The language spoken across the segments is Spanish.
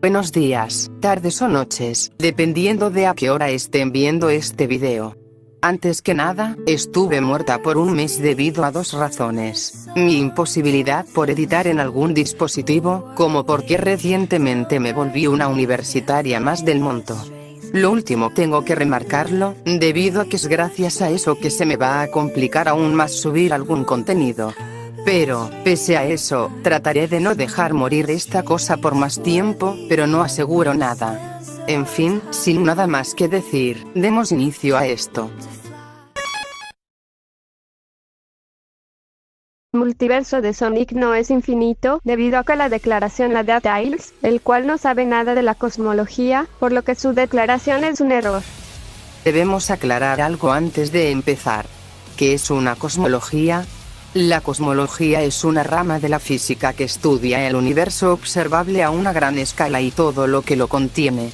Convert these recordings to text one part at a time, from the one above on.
Buenos días, tardes o noches, dependiendo de a qué hora estén viendo este video. Antes que nada, estuve muerta por un mes debido a dos razones: mi imposibilidad por editar en algún dispositivo, como porque recientemente me volví una universitaria más del monto. Lo último tengo que remarcarlo, debido a que es gracias a eso que se me va a complicar aún más subir algún contenido. Pero, pese a eso, trataré de no dejar morir esta cosa por más tiempo, pero no aseguro nada. En fin, sin nada más que decir, demos inicio a esto. El multiverso de Sonic no es infinito, debido a que la declaración la da Tails, el cual no sabe nada de la cosmología, por lo que su declaración es un error. Debemos aclarar algo antes de empezar. ¿Qué es una cosmología? La cosmología es una rama de la física que estudia el universo observable a una gran escala y todo lo que lo contiene.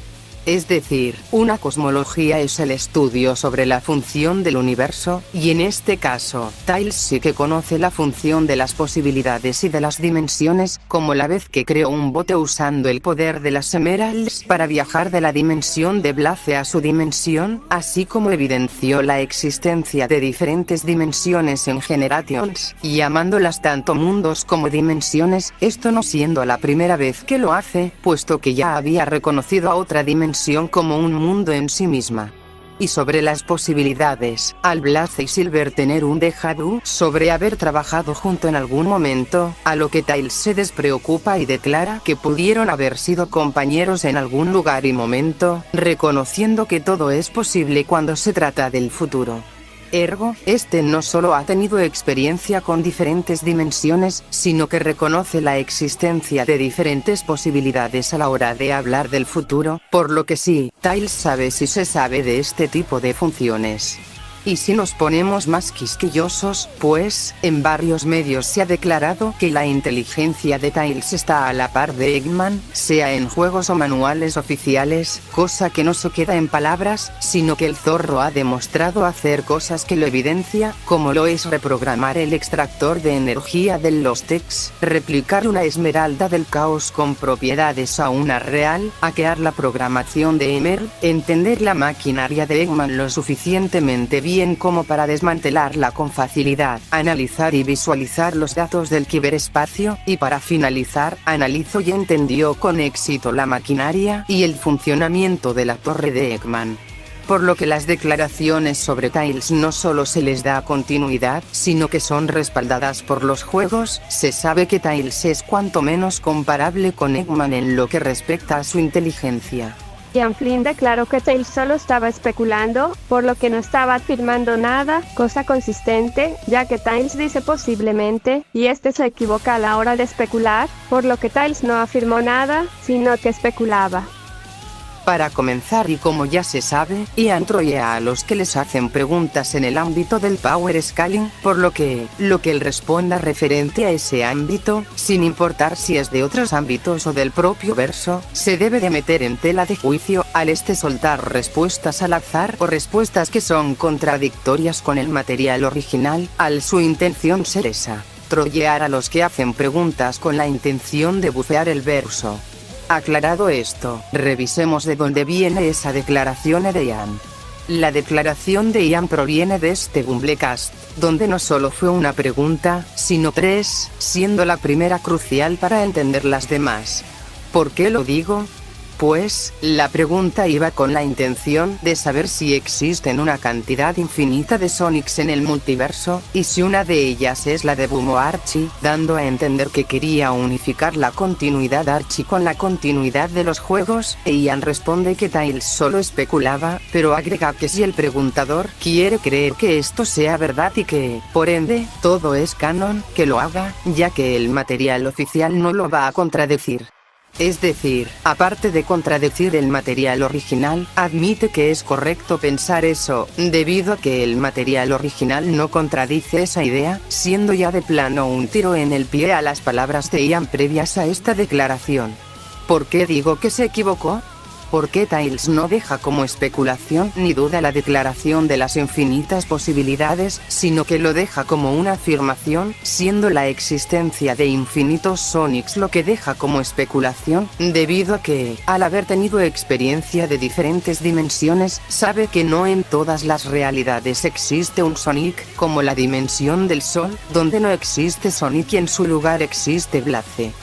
Es decir, una cosmología es el estudio sobre la función del universo, y en este caso, Tails sí que conoce la función de las posibilidades y de las dimensiones, como la vez que creó un bote usando el poder de las Emeralds para viajar de la dimensión de Blaze a su dimensión, así como evidenció la existencia de diferentes dimensiones en Generations, llamándolas tanto mundos como dimensiones, esto no siendo la primera vez que lo hace, puesto que ya había reconocido a otra dimensión como un mundo en sí misma. Y sobre las posibilidades, al Blaze y Silver tener un déjà vu sobre haber trabajado junto en algún momento, a lo que Tails se despreocupa y declara que pudieron haber sido compañeros en algún lugar y momento, reconociendo que todo es posible cuando se trata del futuro. Ergo, este no solo ha tenido experiencia con diferentes dimensiones, sino que reconoce la existencia de diferentes posibilidades a la hora de hablar del futuro, por lo que sí, Tails sabe si se sabe de este tipo de funciones. Y si nos ponemos más quisquillosos, pues, en varios medios se ha declarado que la inteligencia de Tails está a la par de Eggman, sea en juegos o manuales oficiales, cosa que no se queda en palabras, sino que el zorro ha demostrado hacer cosas que lo evidencia, como lo es reprogramar el extractor de energía del Lostex, replicar una esmeralda del caos con propiedades a una real, hackear la programación de Emerald, entender la maquinaria de Eggman lo suficientemente bien como para desmantelarla con facilidad, analizar y visualizar los datos del ciberespacio, y para finalizar, analizó y entendió con éxito la maquinaria y el funcionamiento de la torre de Eggman. Por lo que las declaraciones sobre Tails no solo se les da continuidad, sino que son respaldadas por los juegos. Se sabe que Tails es cuanto menos comparable con Eggman en lo que respecta a su inteligencia. Ian Flynn declaró que Tails solo estaba especulando, por lo que no estaba afirmando nada, cosa consistente, ya que Tails dice posiblemente, y este se equivoca a la hora de especular, por lo que Tails no afirmó nada, sino que especulaba. Para comenzar, y como ya se sabe, Ian trollea a los que les hacen preguntas en el ámbito del Power Scaling, por lo que él responda referente a ese ámbito, sin importar si es de otros ámbitos o del propio verso, se debe de meter en tela de juicio, al soltar respuestas al azar o respuestas que son contradictorias con el material original, su intención ser esa: trollear a los que hacen preguntas con la intención de bucear el verso. Aclarado esto, revisemos de dónde viene esa declaración de Ian. La declaración de Ian proviene de este Bumblecast, donde no solo fue una pregunta, sino tres, siendo la primera crucial para entender las demás. ¿Por qué lo digo? Pues, la pregunta iba con la intención de saber si existen una cantidad infinita de Sonics en el multiverso, y si una de ellas es la de Boom o Archie, dando a entender que quería unificar la continuidad Archie con la continuidad de los juegos, e Ian responde que Tails solo especulaba, pero agrega que si el preguntador quiere creer que esto sea verdad y que, por ende, todo es canon, que lo haga, ya que el material oficial no lo va a contradecir. Es decir, aparte de contradecir el material original, admite que es correcto pensar eso, debido a que el material original no contradice esa idea, siendo ya de plano un tiro en el pie a las palabras de Ian previas a esta declaración. ¿Por qué digo que se equivocó? ¿Por qué Tails no deja como especulación ni duda la declaración de las infinitas posibilidades, sino que lo deja como una afirmación, siendo la existencia de infinitos Sonics lo que deja como especulación, debido a que, al haber tenido experiencia de diferentes dimensiones, sabe que no en todas las realidades existe un Sonic, como la dimensión del Sol, donde no existe Sonic y en su lugar existe Blaze.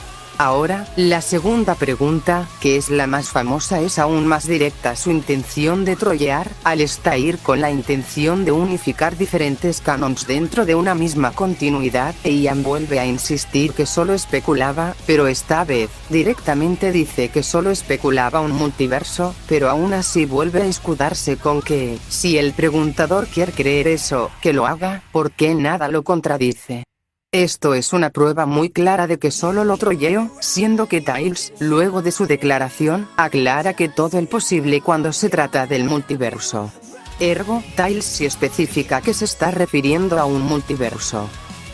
Ahora, la segunda pregunta, que es la más famosa, es aún más directa. Su intención de trolear, al estar con la intención de unificar diferentes canons dentro de una misma continuidad, Ian vuelve a insistir que solo especulaba, pero esta vez, directamente dice que solo especulaba un multiverso, pero aún así vuelve a escudarse con que, si el preguntador quiere creer eso, que lo haga, porque nada lo contradice. Esto es una prueba muy clara de que solo lo trolleo, siendo que Tails, luego de su declaración, aclara que todo es posible cuando se trata del multiverso. Ergo, Tails sí especifica que se está refiriendo a un multiverso.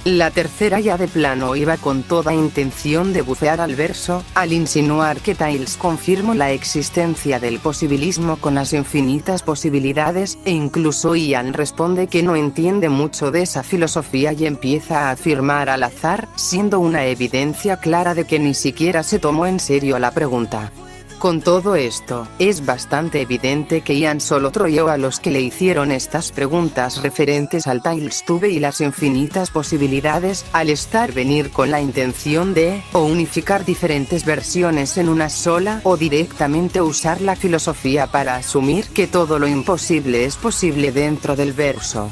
La tercera ya de plano iba con toda intención de bufear al verso, al insinuar que Tails confirmó la existencia del posibilismo con las infinitas posibilidades, e incluso Ian responde que no entiende mucho de esa filosofía y empieza a afirmar al azar, siendo una evidencia clara de que ni siquiera se tomó en serio la pregunta. Con todo esto, es bastante evidente que Ian solo troleó a los que le hicieron estas preguntas referentes al Tails Tube y las infinitas posibilidades, al venir con la intención de, o unificar diferentes versiones en una sola, o directamente usar la filosofía para asumir que todo lo imposible es posible dentro del verso.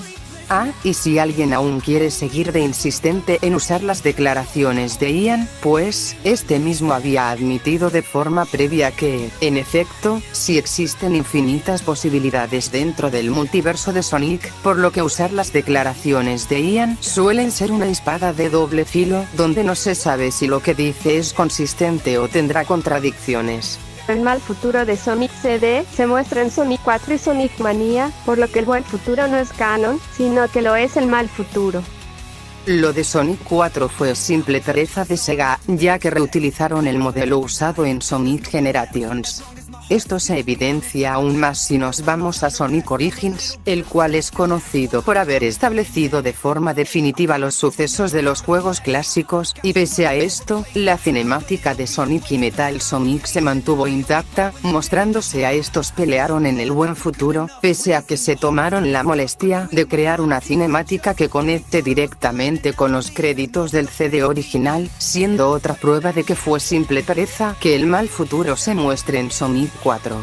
Y si alguien aún quiere seguir de insistente en usar las declaraciones de Ian, pues, este mismo había admitido de forma previa que, en efecto, sí existen infinitas posibilidades dentro del multiverso de Sonic, por lo que usar las declaraciones de Ian suelen ser una espada de doble filo, donde no se sabe si lo que dice es consistente o tendrá contradicciones. El mal futuro de Sonic CD se muestra en Sonic 4 y Sonic Mania, por lo que el buen futuro no es canon, sino que lo es el mal futuro. Lo de Sonic 4 fue simple tarea de Sega, ya que reutilizaron el modelo usado en Sonic Generations. Esto se evidencia aún más si nos vamos a Sonic Origins, el cual es conocido por haber establecido de forma definitiva los sucesos de los juegos clásicos, y pese a esto, la cinemática de Sonic y Metal Sonic se mantuvo intacta, mostrándose a estos pelearon en el buen futuro, pese a que se tomaron la molestia de crear una cinemática que conecte directamente con los créditos del CD original, siendo otra prueba de que fue simple tarea que el mal futuro se muestre en Sonic 4.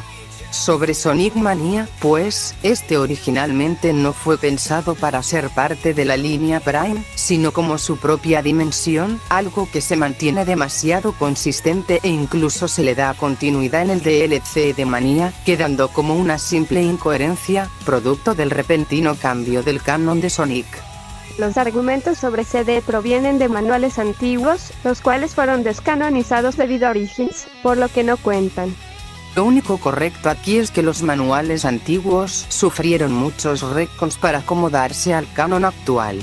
Sobre Sonic Mania, pues, este originalmente no fue pensado para ser parte de la línea Prime, sino como su propia dimensión, algo que se mantiene demasiado consistente e incluso se le da continuidad en el DLC de Mania, quedando como una simple incoherencia, producto del repentino cambio del canon de Sonic. Los argumentos sobre CD provienen de manuales antiguos, los cuales fueron descanonizados debido a Origins, por lo que no cuentan. Lo único correcto aquí es que los manuales antiguos sufrieron muchos retcons para acomodarse al canon actual.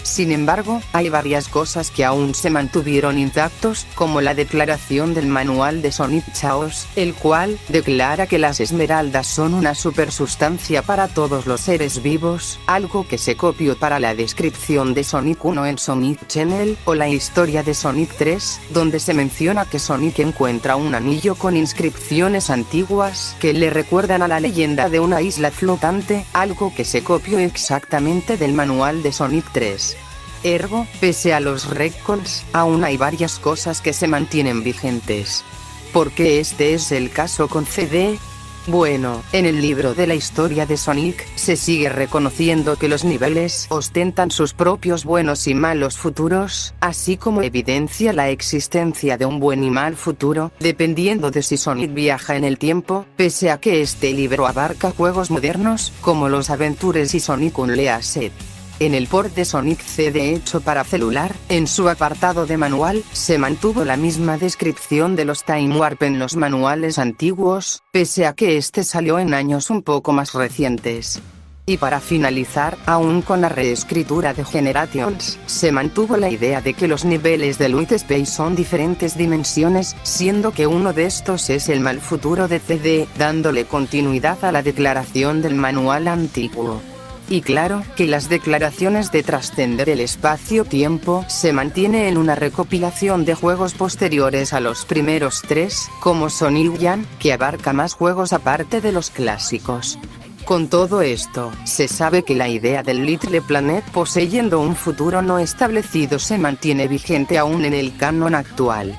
Sin embargo, hay varias cosas que aún se mantuvieron intactos, como la declaración del manual de Sonic Chaos, el cual declara que las esmeraldas son una supersustancia para todos los seres vivos, algo que se copió para la descripción de Sonic 1 en Sonic Channel, o la historia de Sonic 3, donde se menciona que Sonic encuentra un anillo con inscripciones antiguas que le recuerdan a la leyenda de una isla flotante, algo que se copió exactamente del manual de Sonic 3. Ergo, pese a los retcons, aún hay varias cosas que se mantienen vigentes. ¿Por qué este es el caso con CD? Bueno, en el libro de la historia de Sonic, se sigue reconociendo que los niveles ostentan sus propios buenos y malos futuros, así como evidencia la existencia de un buen y mal futuro, dependiendo de si Sonic viaja en el tiempo, pese a que este libro abarca juegos modernos, como los Adventures y Sonic Unleashed. En el port de Sonic CD hecho para celular, en su apartado de manual, se mantuvo la misma descripción de los Time Warp en los manuales antiguos, pese a que este salió en años un poco más recientes. Y para finalizar, aún con la reescritura de Generations, se mantuvo la idea de que los niveles de Luit Space son diferentes dimensiones, siendo que uno de estos es el mal futuro de CD, dándole continuidad a la declaración del manual antiguo. Y claro, que las declaraciones de trascender el espacio-tiempo se mantiene en una recopilación de juegos posteriores a los primeros 3, como Sonic Yan, que abarca más juegos aparte de los clásicos. Con todo esto, se sabe que la idea del Little Planet poseyendo un futuro no establecido se mantiene vigente aún en el canon actual.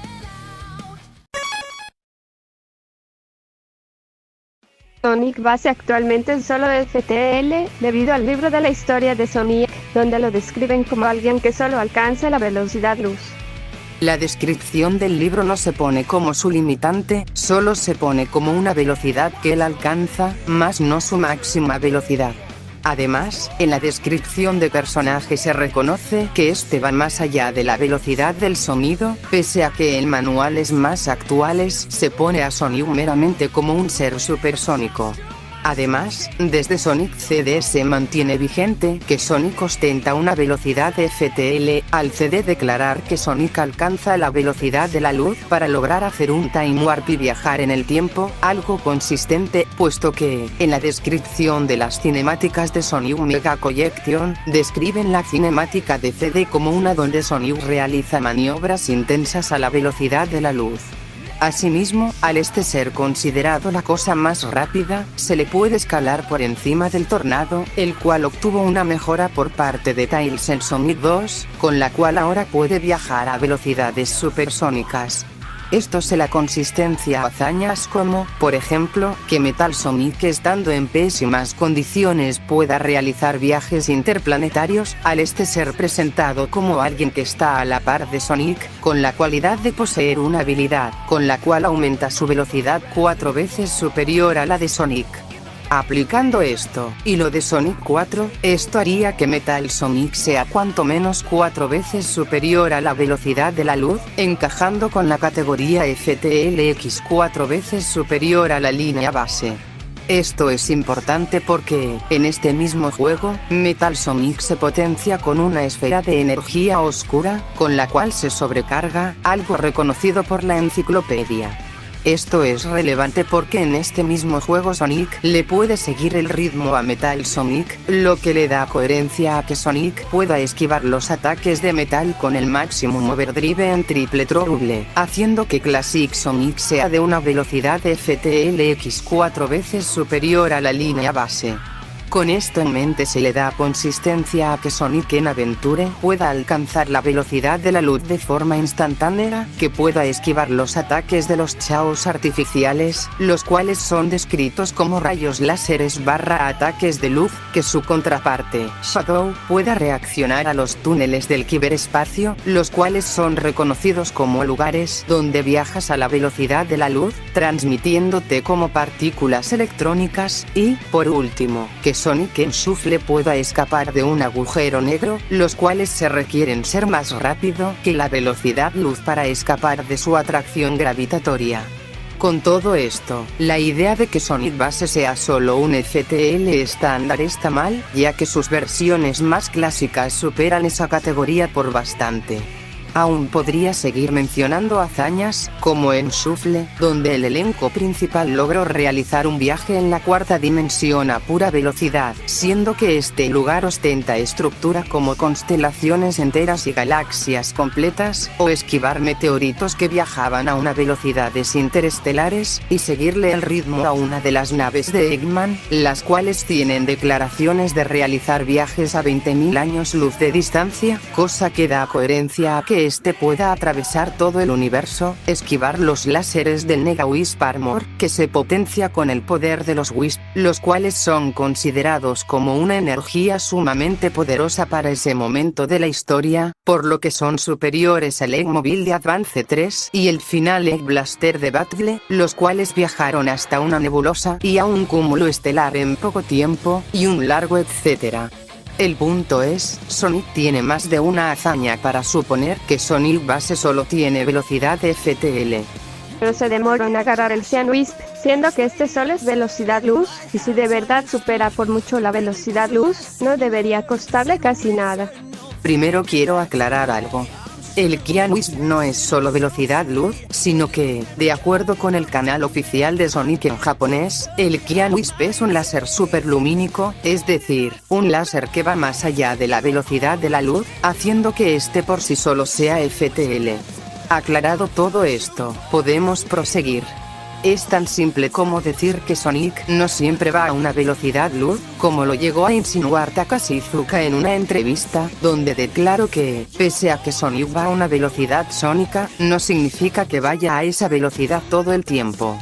Sonic base actualmente es solo de FTL, debido al libro de la historia de Sonic, donde lo describen como alguien que solo alcanza la velocidad luz. La descripción del libro no se pone como su limitante, solo se pone como una velocidad que él alcanza, más no su máxima velocidad. Además, en la descripción de personaje se reconoce que este va más allá de la velocidad del sonido, pese a que en manuales más actuales se pone a Sonic meramente como un ser supersónico. Además, desde Sonic CD se mantiene vigente que Sonic ostenta una velocidad FTL, al CD declarar que Sonic alcanza la velocidad de la luz para lograr hacer un time warp y viajar en el tiempo, algo consistente, puesto que, en la descripción de las cinemáticas de Sonic Mega Collection, describen la cinemática de CD como una donde Sonic realiza maniobras intensas a la velocidad de la luz. Asimismo, al ser considerado la cosa más rápida, se le puede escalar por encima del tornado, el cual obtuvo una mejora por parte de Tails en Sonic 2, con la cual ahora puede viajar a velocidades supersónicas. Esto se la consistencia a hazañas como, por ejemplo, que Metal Sonic estando en pésimas condiciones pueda realizar viajes interplanetarios, al ser presentado como alguien que está a la par de Sonic, con la cualidad de poseer una habilidad, con la cual aumenta su velocidad 4 veces superior a la de Sonic. Aplicando esto, y lo de Sonic 4, esto haría que Metal Sonic sea cuanto menos 4 veces superior a la velocidad de la luz, encajando con la categoría FTLX 4 veces superior a la línea base. Esto es importante porque, en este mismo juego, Metal Sonic se potencia con una esfera de energía oscura, con la cual se sobrecarga, algo reconocido por la enciclopedia. Esto es relevante porque en este mismo juego Sonic le puede seguir el ritmo a Metal Sonic, lo que le da coherencia a que Sonic pueda esquivar los ataques de Metal con el Maximum Overdrive en triple trouble, haciendo que Classic Sonic sea de una velocidad FTLX 4 veces superior a la línea base. Con esto en mente se le da consistencia a que Sonic en Adventure pueda alcanzar la velocidad de la luz de forma instantánea, que pueda esquivar los ataques de los chaos artificiales, los cuales son descritos como rayos láseres / ataques de luz, que su contraparte, Shadow, pueda reaccionar a los túneles del ciberespacio, los cuales son reconocidos como lugares donde viajas a la velocidad de la luz, transmitiéndote como partículas electrónicas, y, por último, que Sonic en Shuffle pueda escapar de un agujero negro, los cuales se requieren ser más rápido que la velocidad luz para escapar de su atracción gravitatoria. Con todo esto, la idea de que Sonic Base sea solo un FTL estándar está mal, ya que sus versiones más clásicas superan esa categoría por bastante. Aún podría seguir mencionando hazañas, como en Shuffle, donde el elenco principal logró realizar un viaje en la cuarta dimensión a pura velocidad, siendo que este lugar ostenta estructura como constelaciones enteras y galaxias completas, o esquivar meteoritos que viajaban a una velocidades interestelares, y seguirle el ritmo a una de las naves de Eggman, las cuales tienen declaraciones de realizar viajes a 20.000 años luz de distancia, cosa que da coherencia a que este pueda atravesar todo el universo, esquivar los láseres del Nega Wisp Armor, que se potencia con el poder de los Wisp, los cuales son considerados como una energía sumamente poderosa para ese momento de la historia, por lo que son superiores al Eggmobile de Advance 3 y el final Egg Blaster de Battle, los cuales viajaron hasta una nebulosa y a un cúmulo estelar en poco tiempo, y un largo etcétera. El punto es, Sonic tiene más de una hazaña para suponer que Sonic Base solo tiene velocidad FTL. pero se demoró en agarrar el Cianwisp, siendo que este solo es velocidad luz, y si de verdad supera por mucho la velocidad luz, no debería costarle casi nada. Primero quiero aclarar algo. El Cianwisp no es solo velocidad luz, sino que, de acuerdo con el canal oficial de Sonic en japonés, el Cianwisp es un láser superlumínico, es decir, un láser que va más allá de la velocidad de la luz, haciendo que este por sí solo sea FTL. Aclarado todo esto, podemos proseguir. Es tan simple como decir que Sonic no siempre va a una velocidad luz, como lo llegó a insinuar Takashi Iizuka en una entrevista, donde declaró que, pese a que Sonic va a una velocidad sónica, no significa que vaya a esa velocidad todo el tiempo.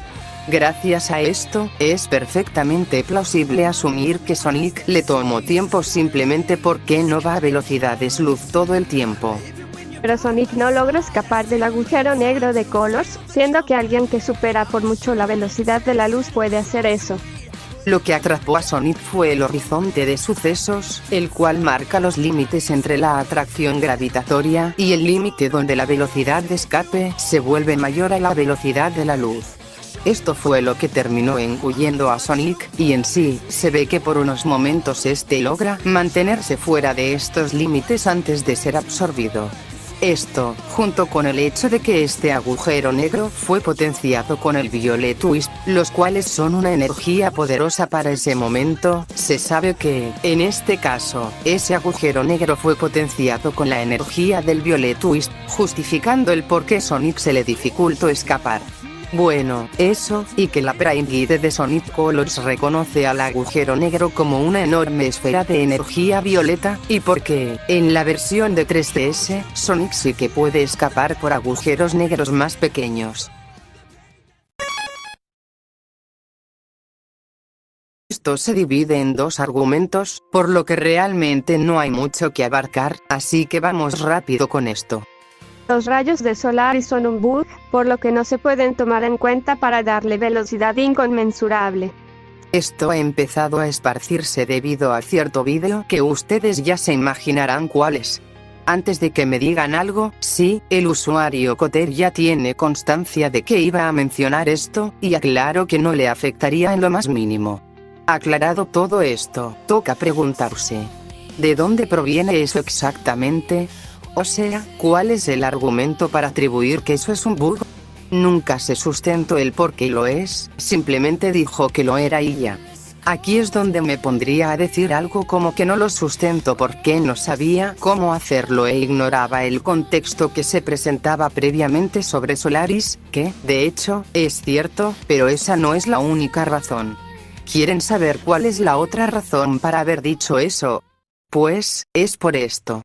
Gracias a esto, es perfectamente plausible asumir que Sonic le tomó tiempo simplemente porque no va a velocidades luz todo el tiempo. Pero Sonic no logra escapar del agujero negro de Colors, siendo que alguien que supera por mucho la velocidad de la luz puede hacer eso. Lo que atrapó a Sonic fue el horizonte de sucesos, el cual marca los límites entre la atracción gravitatoria y el límite donde la velocidad de escape se vuelve mayor a la velocidad de la luz. Esto fue lo que terminó engullendo a Sonic, y en sí, se ve que por unos momentos este logra mantenerse fuera de estos límites antes de ser absorbido. Esto, junto con el hecho de que este agujero negro fue potenciado con el Violet Wisp, los cuales son una energía poderosa para ese momento, se sabe que, en este caso, ese agujero negro fue potenciado con la energía del Violet Wisp, justificando el por qué Sonic se le dificultó escapar. Bueno, eso, y que la Prime Guide de Sonic Colors reconoce al agujero negro como una enorme esfera de energía violeta, y porque, en la versión de 3DS, Sonic sí que puede escapar por agujeros negros más pequeños. Esto se divide en dos argumentos, por lo que realmente no hay mucho que abarcar, así que vamos rápido con esto. Los rayos de Solaris son un bug, por lo que no se pueden tomar en cuenta para darle velocidad inconmensurable. Esto ha empezado a esparcirse debido a cierto vídeo que ustedes ya se imaginarán cuál es. Antes de que me digan algo, sí, el usuario Cotter ya tiene constancia de que iba a mencionar esto, y aclaro que no le afectaría en lo más mínimo. Aclarado todo esto, toca preguntarse: ¿de dónde proviene eso exactamente? O sea, ¿cuál es el argumento para atribuir que eso es un bug? Nunca se sustentó el por qué lo es, simplemente dijo que lo era y ya. Aquí es donde me pondría a decir algo como que no lo sustento porque no sabía cómo hacerlo e ignoraba el contexto que se presentaba previamente sobre Solaris, que, de hecho, es cierto, pero esa no es la única razón. ¿Quieren saber cuál es la otra razón para haber dicho eso? Pues, es por esto.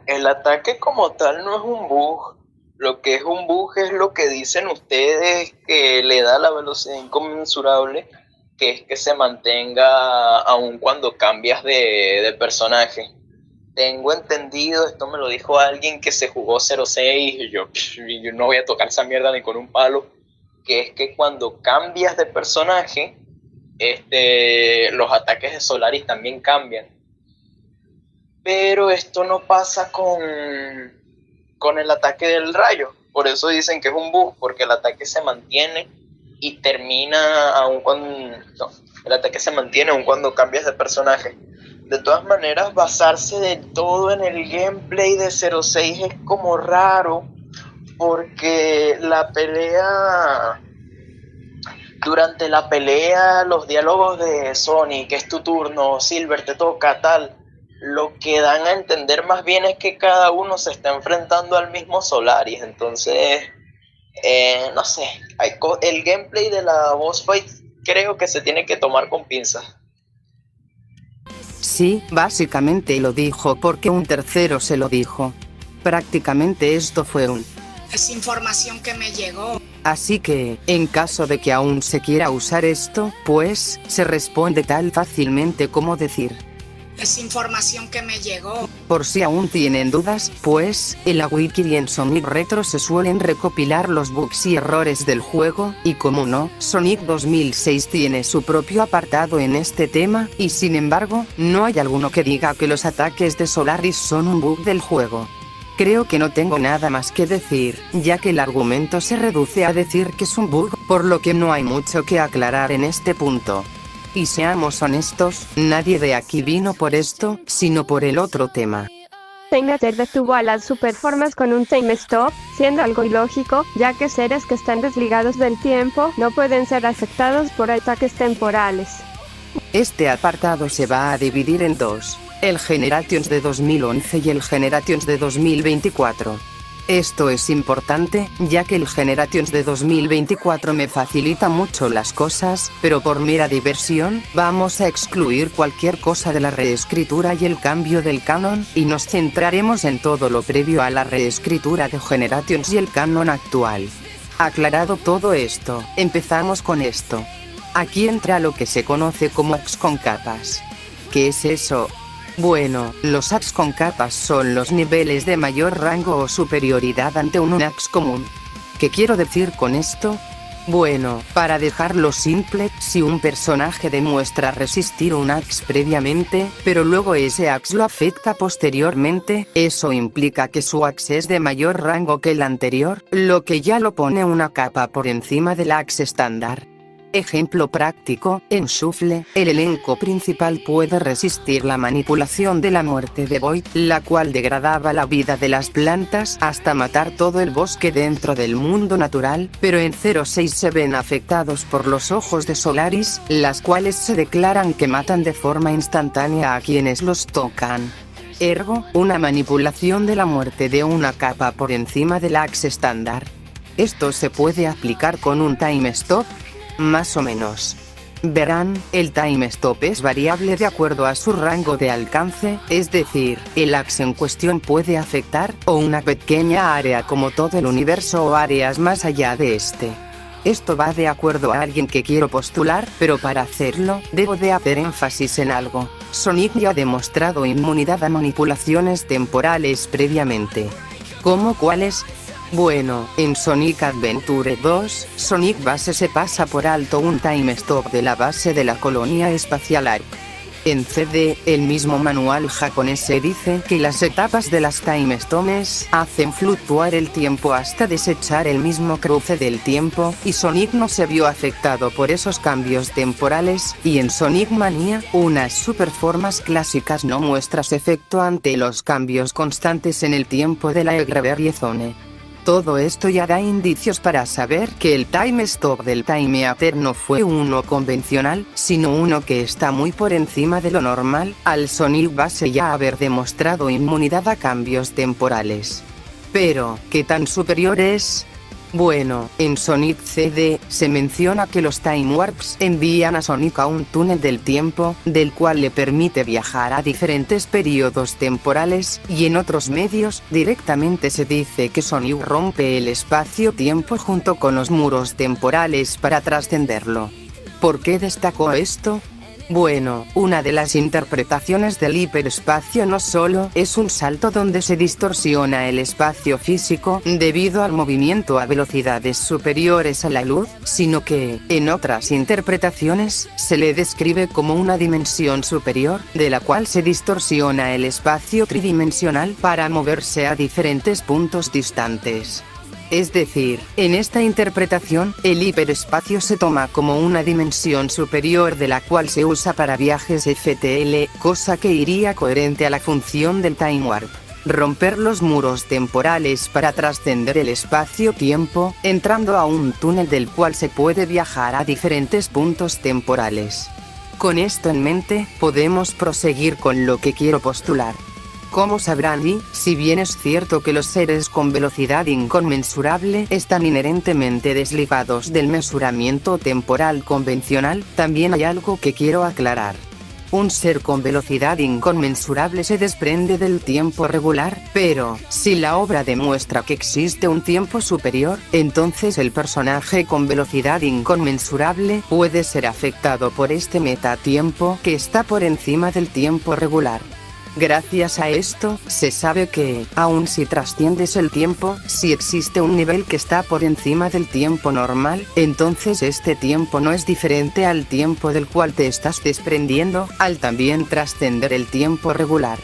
El ataque como tal no es un bug. Lo que es un bug es lo que dicen ustedes que le da la velocidad inconmensurable, que es que se mantenga aun cuando cambias de personaje. Tengo entendido, esto me lo dijo alguien que se jugó 06 y yo no voy a tocar esa mierda ni con un palo, que es que cuando cambias de personaje, los ataques de Solaris también cambian. Pero esto no pasa con el ataque del rayo. Por eso dicen que es un bug, porque el ataque se mantiene y termina aun cuando... No, el ataque se mantiene aun cuando cambias de personaje. De todas maneras, basarse del todo en el gameplay de 06 es como raro, porque durante la pelea, los diálogos de Sonic, es tu turno, Silver te toca, tal... Lo que dan a entender más bien es que cada uno se está enfrentando al mismo Solaris. Entonces, no sé, el gameplay de la boss fight creo que se tiene que tomar con pinzas. Sí, básicamente lo dijo porque un tercero se lo dijo. Prácticamente esto fue un... Es información que me llegó. Así que, en caso de que aún se quiera usar esto, pues, se responde tal fácilmente como decir... Es información que me llegó. Por si aún tienen dudas, pues, en la wiki y en Sonic Retro se suelen recopilar los bugs y errores del juego, y como no, Sonic 2006 tiene su propio apartado en este tema, y sin embargo, no hay alguno que diga que los ataques de Solaris son un bug del juego. Creo que no tengo nada más que decir, ya que el argumento se reduce a decir que es un bug, por lo que no hay mucho que aclarar en este punto. Y seamos honestos, nadie de aquí vino por esto, sino por el otro tema. Time Eater detuvo a las superformas con un time stop, siendo algo ilógico, ya que seres que están desligados del tiempo no pueden ser afectados por ataques temporales. Este apartado se va a dividir en dos, el Generations de 2011 y el Generations de 2024. Esto es importante, ya que el Generations de 2024 me facilita mucho las cosas, pero por mera diversión, vamos a excluir cualquier cosa de la reescritura y el cambio del canon, y nos centraremos en todo lo previo a la reescritura de Generations y el canon actual. Aclarado todo esto, empezamos con esto. Aquí entra lo que se conoce como AX con capas. ¿Qué es eso? Bueno, los AX con capas son los niveles de mayor rango o superioridad ante un AX común. ¿Qué quiero decir con esto? Bueno, para dejarlo simple, si un personaje demuestra resistir un AX previamente, pero luego ese AX lo afecta posteriormente, eso implica que su AX es de mayor rango que el anterior, lo que ya lo pone una capa por encima del AX estándar. Ejemplo práctico, en Shuffle, el elenco principal puede resistir la manipulación de la muerte de Void, la cual degradaba la vida de las plantas hasta matar todo el bosque dentro del mundo natural, pero en 06 se ven afectados por los ojos de Solaris, las cuales se declaran que matan de forma instantánea a quienes los tocan. Ergo, una manipulación de la muerte de una capa por encima del AX estándar. Esto se puede aplicar con un time stop. Más o menos. Verán, el time stop es variable de acuerdo a su rango de alcance, es decir, el AX en cuestión puede afectar o una pequeña área como todo el universo o áreas más allá de este. Esto va de acuerdo a alguien que quiero postular, pero para hacerlo, debo de hacer énfasis en algo. Sonic ya ha demostrado inmunidad a manipulaciones temporales previamente. ¿Cómo cuáles? Bueno, en Sonic Adventure 2, Sonic Base se pasa por alto un time stop de la base de la colonia espacial Ark. En CD, el mismo manual japonés se dice que las etapas de las time stones hacen fluctuar el tiempo hasta desechar el mismo cruce del tiempo, y Sonic no se vio afectado por esos cambios temporales, y en Sonic Mania, unas superformas clásicas no muestras efecto ante los cambios constantes en el tiempo de la Egreberry Zone. Todo esto ya da indicios para saber que el time stop del Time Eater no fue uno convencional, sino uno que está muy por encima de lo normal, al Sonic Base ya haber demostrado inmunidad a cambios temporales. Pero, ¿qué tan superior es? Bueno, en Sonic CD, se menciona que los Time Warps envían a Sonic a un túnel del tiempo, del cual le permite viajar a diferentes periodos temporales, y en otros medios, directamente se dice que Sonic rompe el espacio-tiempo junto con los muros temporales para trascenderlo. ¿Por qué destacó esto? Bueno, una de las interpretaciones del hiperespacio no solo es un salto donde se distorsiona el espacio físico debido al movimiento a velocidades superiores a la luz, sino que, en otras interpretaciones, se le describe como una dimensión superior, de la cual se distorsiona el espacio tridimensional para moverse a diferentes puntos distantes. Es decir, en esta interpretación, el hiperespacio se toma como una dimensión superior de la cual se usa para viajes FTL, cosa que iría coherente a la función del Time Warp. Romper los muros temporales para trascender el espacio-tiempo, entrando a un túnel del cual se puede viajar a diferentes puntos temporales. Con esto en mente, podemos proseguir con lo que quiero postular. Como sabrán y, si bien es cierto que los seres con velocidad inconmensurable están inherentemente desligados del mesuramiento temporal convencional, también hay algo que quiero aclarar. Un ser con velocidad inconmensurable se desprende del tiempo regular, pero, si la obra demuestra que existe un tiempo superior, entonces el personaje con velocidad inconmensurable puede ser afectado por este metatiempo que está por encima del tiempo regular. Gracias a esto, se sabe que, aun si trasciendes el tiempo, si existe un nivel que está por encima del tiempo normal, entonces este tiempo no es diferente al tiempo del cual te estás desprendiendo, al también trascender el tiempo regular.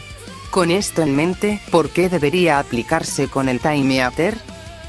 Con esto en mente, ¿por qué debería aplicarse con el Time Eater?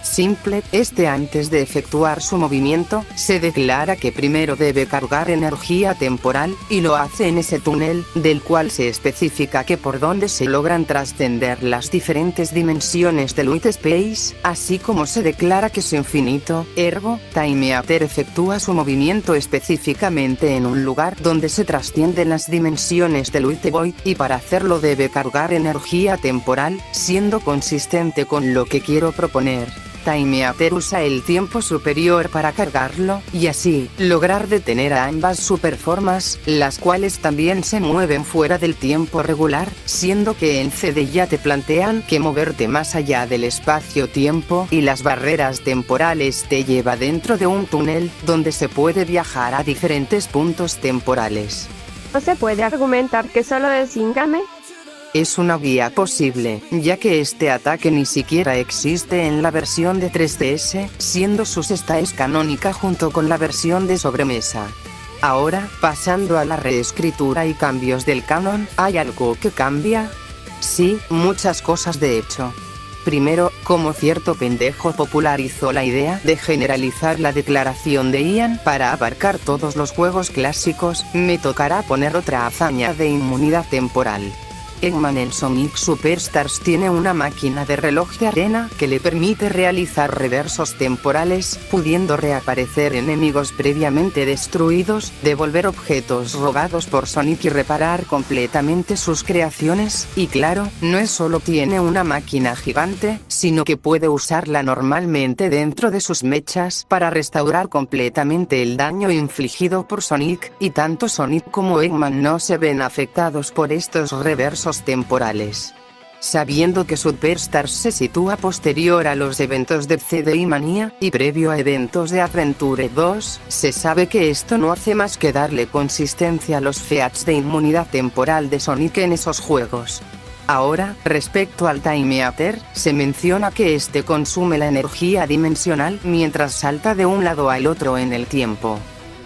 Simple, antes de efectuar su movimiento, se declara que primero debe cargar energía temporal, y lo hace en ese túnel, del cual se especifica que por donde se logran trascender las diferentes dimensiones del White Space, así como se declara que es infinito, ergo, Time Eater efectúa su movimiento específicamente en un lugar donde se trascienden las dimensiones del White Void, y para hacerlo debe cargar energía temporal, siendo consistente con lo que quiero proponer. Time Eater usa el tiempo superior para cargarlo, y así, lograr detener a ambas superformas, las cuales también se mueven fuera del tiempo regular, siendo que en CD ya te plantean que moverte más allá del espacio-tiempo y las barreras temporales te lleva dentro de un túnel, donde se puede viajar a diferentes puntos temporales. ¿No se puede argumentar que solo es Ingame? Es una guía posible, ya que este ataque ni siquiera existe en la versión de 3DS, siendo sus es canónica junto con la versión de sobremesa. Ahora, pasando a la reescritura y cambios del canon, ¿hay algo que cambia? Sí, muchas cosas de hecho. Primero, como cierto pendejo popularizó la idea de generalizar la declaración de Ian para abarcar todos los juegos clásicos, me tocará poner otra hazaña de inmunidad temporal. Eggman en Sonic Superstars tiene una máquina de reloj de arena que le permite realizar reversos temporales, pudiendo reaparecer enemigos previamente destruidos, devolver objetos robados por Sonic y reparar completamente sus creaciones, y claro, no es solo tiene una máquina gigante, sino que puede usarla normalmente dentro de sus mechas para restaurar completamente el daño infligido por Sonic, y tanto Sonic como Eggman no se ven afectados por estos reversos temporales. Sabiendo que Superstars se sitúa posterior a los eventos de CD Mania, y previo a eventos de Adventure 2, se sabe que esto no hace más que darle consistencia a los feats de inmunidad temporal de Sonic en esos juegos. Ahora, respecto al Time Eater, se menciona que este consume la energía dimensional mientras salta de un lado al otro en el tiempo.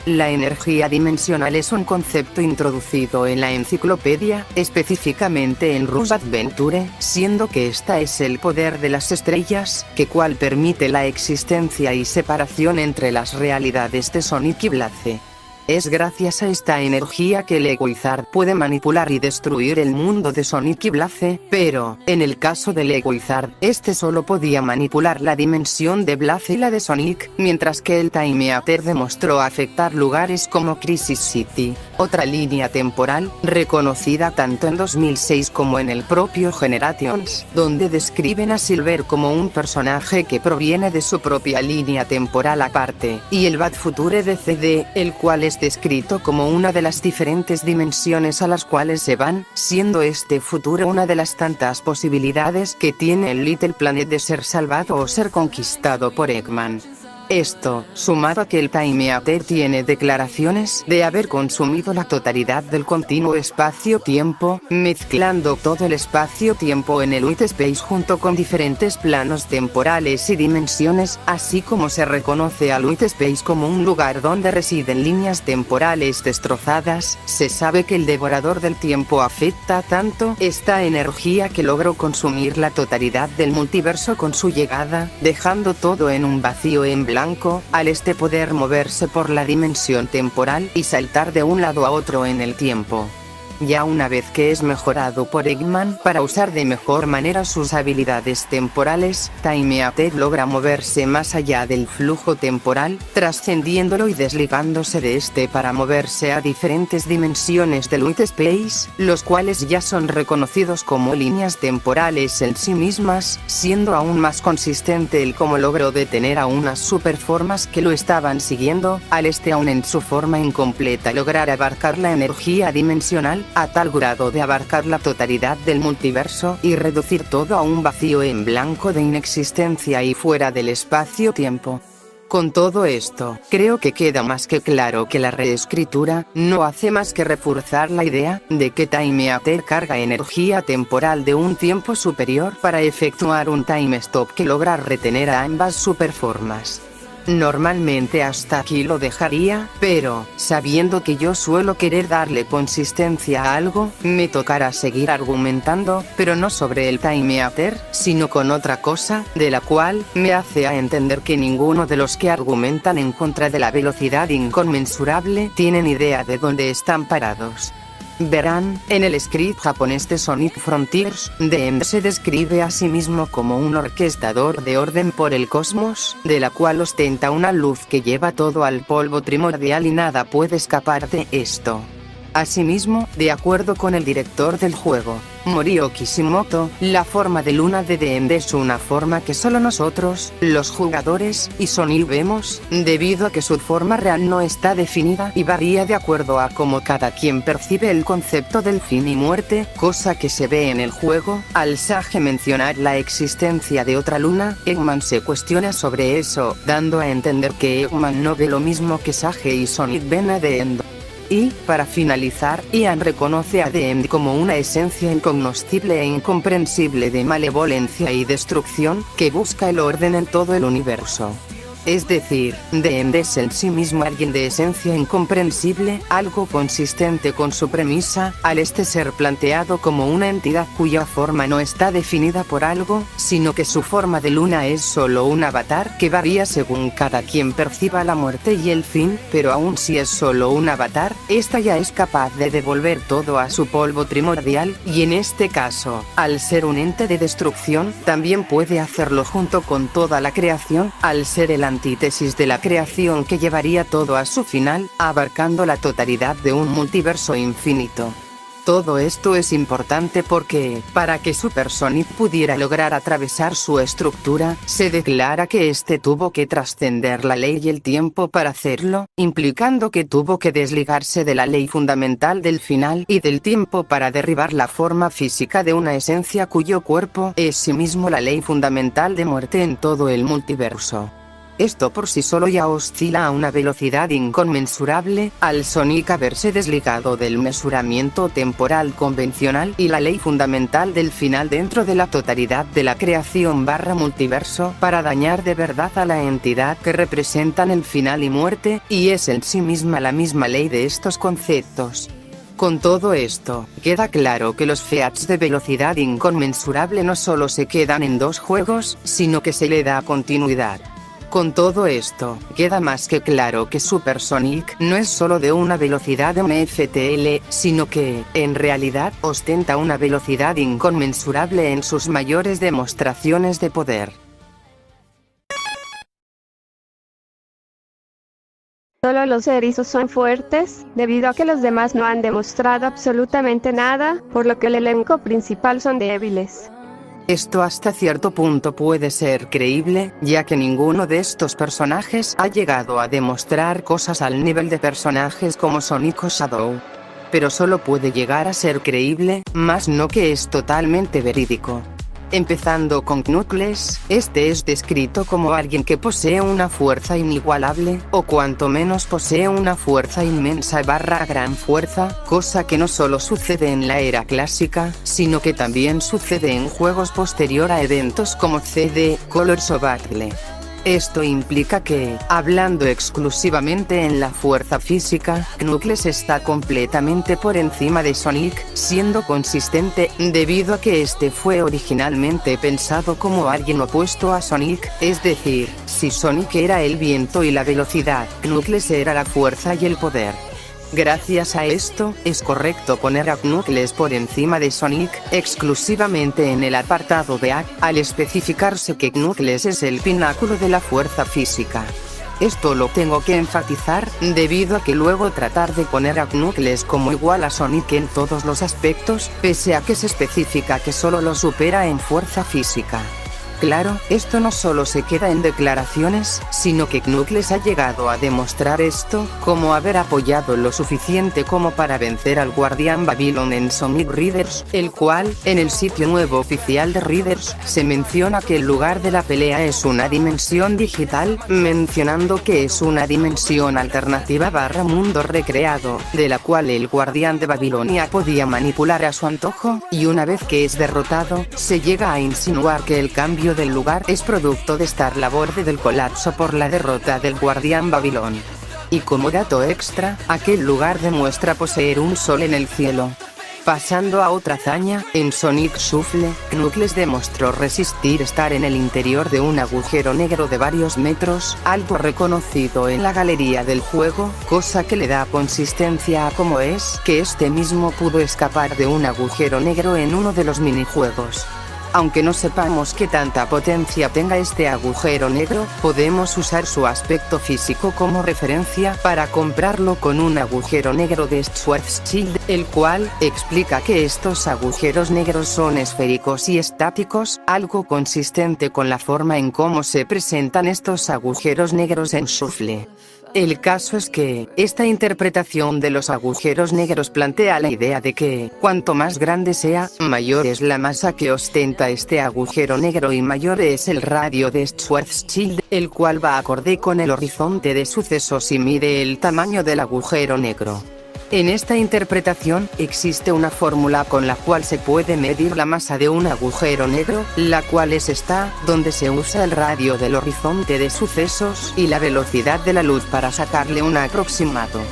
La energía dimensional es un concepto introducido en la enciclopedia, específicamente en Rush Adventure, siendo que esta es el poder de las estrellas, que cual permite la existencia y separación entre las realidades de Sonic y Blaze. Es gracias a esta energía que Leguizard puede manipular y destruir el mundo de Sonic y Blaze, pero, en el caso de Leguizard, este solo podía manipular la dimensión de Blaze y la de Sonic, mientras que el Time Eater demostró afectar lugares como Crisis City, otra línea temporal, reconocida tanto en 2006 como en el propio Generations, donde describen a Silver como un personaje que proviene de su propia línea temporal aparte, y el Bad Future de CD, el cual es descrito como una de las diferentes dimensiones a las cuales se van, siendo este futuro una de las tantas posibilidades que tiene el Little Planet de ser salvado o ser conquistado por Eggman. Esto, sumado a que el Time Eater tiene declaraciones de haber consumido la totalidad del continuo espacio-tiempo, mezclando todo el espacio-tiempo en el White Space junto con diferentes planos temporales y dimensiones, así como se reconoce al White Space como un lugar donde residen líneas temporales destrozadas, se sabe que el Devorador del Tiempo afecta tanto esta energía que logró consumir la totalidad del multiverso con su llegada, dejando todo en un vacío en blanco, al poder moverse por la dimensión temporal y saltar de un lado a otro en el tiempo. Ya una vez que es mejorado por Eggman para usar de mejor manera sus habilidades temporales, Time Eater logra moverse más allá del flujo temporal, trascendiéndolo y desligándose de este para moverse a diferentes dimensiones del White Space, los cuales ya son reconocidos como líneas temporales en sí mismas, siendo aún más consistente el cómo logró detener a unas superformas que lo estaban siguiendo, al aún en su forma incompleta lograr abarcar la energía dimensional, a tal grado de abarcar la totalidad del multiverso y reducir todo a un vacío en blanco de inexistencia y fuera del espacio-tiempo. Con todo esto, creo que queda más que claro que la reescritura no hace más que reforzar la idea de que Time Eater carga energía temporal de un tiempo superior para efectuar un time stop que logra retener a ambas superformas. Normalmente hasta aquí lo dejaría, pero, sabiendo que yo suelo querer darle consistencia a algo, me tocará seguir argumentando, pero no sobre el time eater, sino con otra cosa, de la cual, me hace a entender que ninguno de los que argumentan en contra de la velocidad inconmensurable tienen idea de dónde están parados. Verán, en el script japonés de Sonic Frontiers, DMD se describe a sí mismo como un orquestador de orden por el cosmos, de la cual ostenta una luz que lleva todo al polvo primordial y nada puede escapar de esto. Asimismo, de acuerdo con el director del juego, Morio Kishimoto, la forma de luna de DMD es una forma que solo nosotros, los jugadores, y Sonic vemos, debido a que su forma real no está definida y varía de acuerdo a cómo cada quien percibe el concepto del fin y muerte, cosa que se ve en el juego. Al Sage mencionar la existencia de otra luna, Eggman se cuestiona sobre eso, dando a entender que Eggman no ve lo mismo que Sage y Sonic ven a DMD. Y, para finalizar, Ian reconoce a DMD como una esencia incognoscible e incomprensible de malevolencia y destrucción, que busca el orden en todo el universo. Es decir, DMD es en sí mismo alguien de esencia incomprensible, algo consistente con su premisa, al ser planteado como una entidad cuya forma no está definida por algo, sino que su forma de luna es solo un avatar que varía según cada quien perciba la muerte y el fin, pero aun si es solo un avatar, esta ya es capaz de devolver todo a su polvo primordial, y en este caso, al ser un ente de destrucción, también puede hacerlo junto con toda la creación, al ser el antítesis de la creación que llevaría todo a su final, abarcando la totalidad de un multiverso infinito. Todo esto es importante porque, para que Super Sonic pudiera lograr atravesar su estructura, se declara que este tuvo que trascender la ley y el tiempo para hacerlo, implicando que tuvo que desligarse de la ley fundamental del final y del tiempo para derribar la forma física de una esencia cuyo cuerpo es sí mismo la ley fundamental de muerte en todo el multiverso. Esto por sí solo ya oscila a una velocidad inconmensurable, al Sonic haberse desligado del mesuramiento temporal convencional y la ley fundamental del final dentro de la totalidad de la creación / multiverso para dañar de verdad a la entidad que representan el final y muerte, y es en sí misma la misma ley de estos conceptos. Con todo esto, queda claro que los feats de velocidad inconmensurable no solo se quedan en 2 juegos, sino que se le da continuidad. Con todo esto, queda más que claro que Super Sonic no es solo de una velocidad MFTL, sino que, en realidad, ostenta una velocidad inconmensurable en sus mayores demostraciones de poder. Solo los erizos son fuertes, debido a que los demás no han demostrado absolutamente nada, por lo que el elenco principal son débiles. Esto hasta cierto punto puede ser creíble, ya que ninguno de estos personajes ha llegado a demostrar cosas al nivel de personajes como Sonic o Shadow. Pero solo puede llegar a ser creíble, más no que es totalmente verídico. Empezando con Knuckles, este es descrito como alguien que posee una fuerza inigualable, o cuanto menos posee una fuerza inmensa / gran fuerza, cosa que no solo sucede en la era clásica, sino que también sucede en juegos posterior a eventos como CD, Colors o Battle. Esto implica que, hablando exclusivamente en la fuerza física, Knuckles está completamente por encima de Sonic, siendo consistente, debido a que este fue originalmente pensado como alguien opuesto a Sonic, es decir, si Sonic era el viento y la velocidad, Knuckles era la fuerza y el poder. Gracias a esto, es correcto poner a Knuckles por encima de Sonic, exclusivamente en el apartado de A, al especificarse que Knuckles es el pináculo de la fuerza física. Esto lo tengo que enfatizar, debido a que luego tratar de poner a Knuckles como igual a Sonic en todos los aspectos, pese a que se especifica que solo lo supera en fuerza física. Claro, esto no solo se queda en declaraciones, sino que Knuckles ha llegado a demostrar esto, como haber apoyado lo suficiente como para vencer al Guardián Babylon en Sonic Riders, el cual, en el sitio nuevo oficial de Riders, se menciona que el lugar de la pelea es una dimensión digital, mencionando que es una dimensión alternativa / mundo recreado, de la cual el Guardián de Babilonia podía manipular a su antojo, y una vez que es derrotado, se llega a insinuar que el cambio sitio del lugar es producto de estar la borde del colapso por la derrota del guardián Babilón. Y como dato extra, aquel lugar demuestra poseer un sol en el cielo. Pasando a otra hazaña, en Sonic Shuffle, Knuckles demostró resistir estar en el interior de un agujero negro de varios metros, algo reconocido en la galería del juego, cosa que le da consistencia a cómo es que este mismo pudo escapar de un agujero negro en uno de los minijuegos. Aunque no sepamos qué tanta potencia tenga este agujero negro, podemos usar su aspecto físico como referencia para compararlo con un agujero negro de Schwarzschild, el cual explica que estos agujeros negros son esféricos y estáticos, algo consistente con la forma en cómo se presentan estos agujeros negros en Shuffle. El caso es que, esta interpretación de los agujeros negros plantea la idea de que, cuanto más grande sea, mayor es la masa que ostenta este agujero negro y mayor es el radio de Schwarzschild, el cual va acorde con el horizonte de sucesos y mide el tamaño del agujero negro. En esta interpretación, existe una fórmula con la cual se puede medir la masa de un agujero negro, la cual es esta, donde se usa el radio del horizonte de sucesos y la velocidad de la luz para sacarle un aproximado.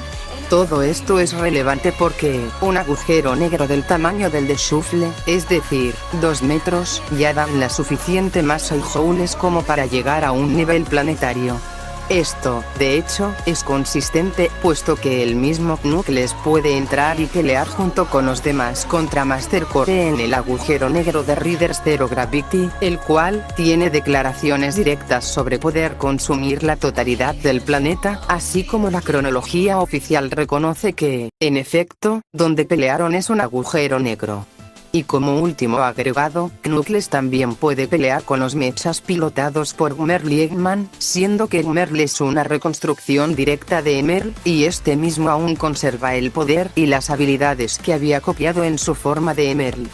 Todo esto es relevante porque, un agujero negro del tamaño del de Shuffle, es decir, 2 metros, ya dan la suficiente masa y joules como para llegar a un nivel planetario. Esto, de hecho, es consistente, puesto que el mismo Knuckles puede entrar y pelear junto con los demás contra Master Core en el agujero negro de Riders Zero Gravity, el cual tiene declaraciones directas sobre poder consumir la totalidad del planeta, así como la cronología oficial reconoce que, en efecto, donde pelearon es un agujero negro. Y como último agregado, Knuckles también puede pelear con los mechas pilotados por Merle y Eggman, siendo que Merle es una reconstrucción directa de Merle, y este mismo aún conserva el poder y las habilidades que había copiado en su forma de Merle.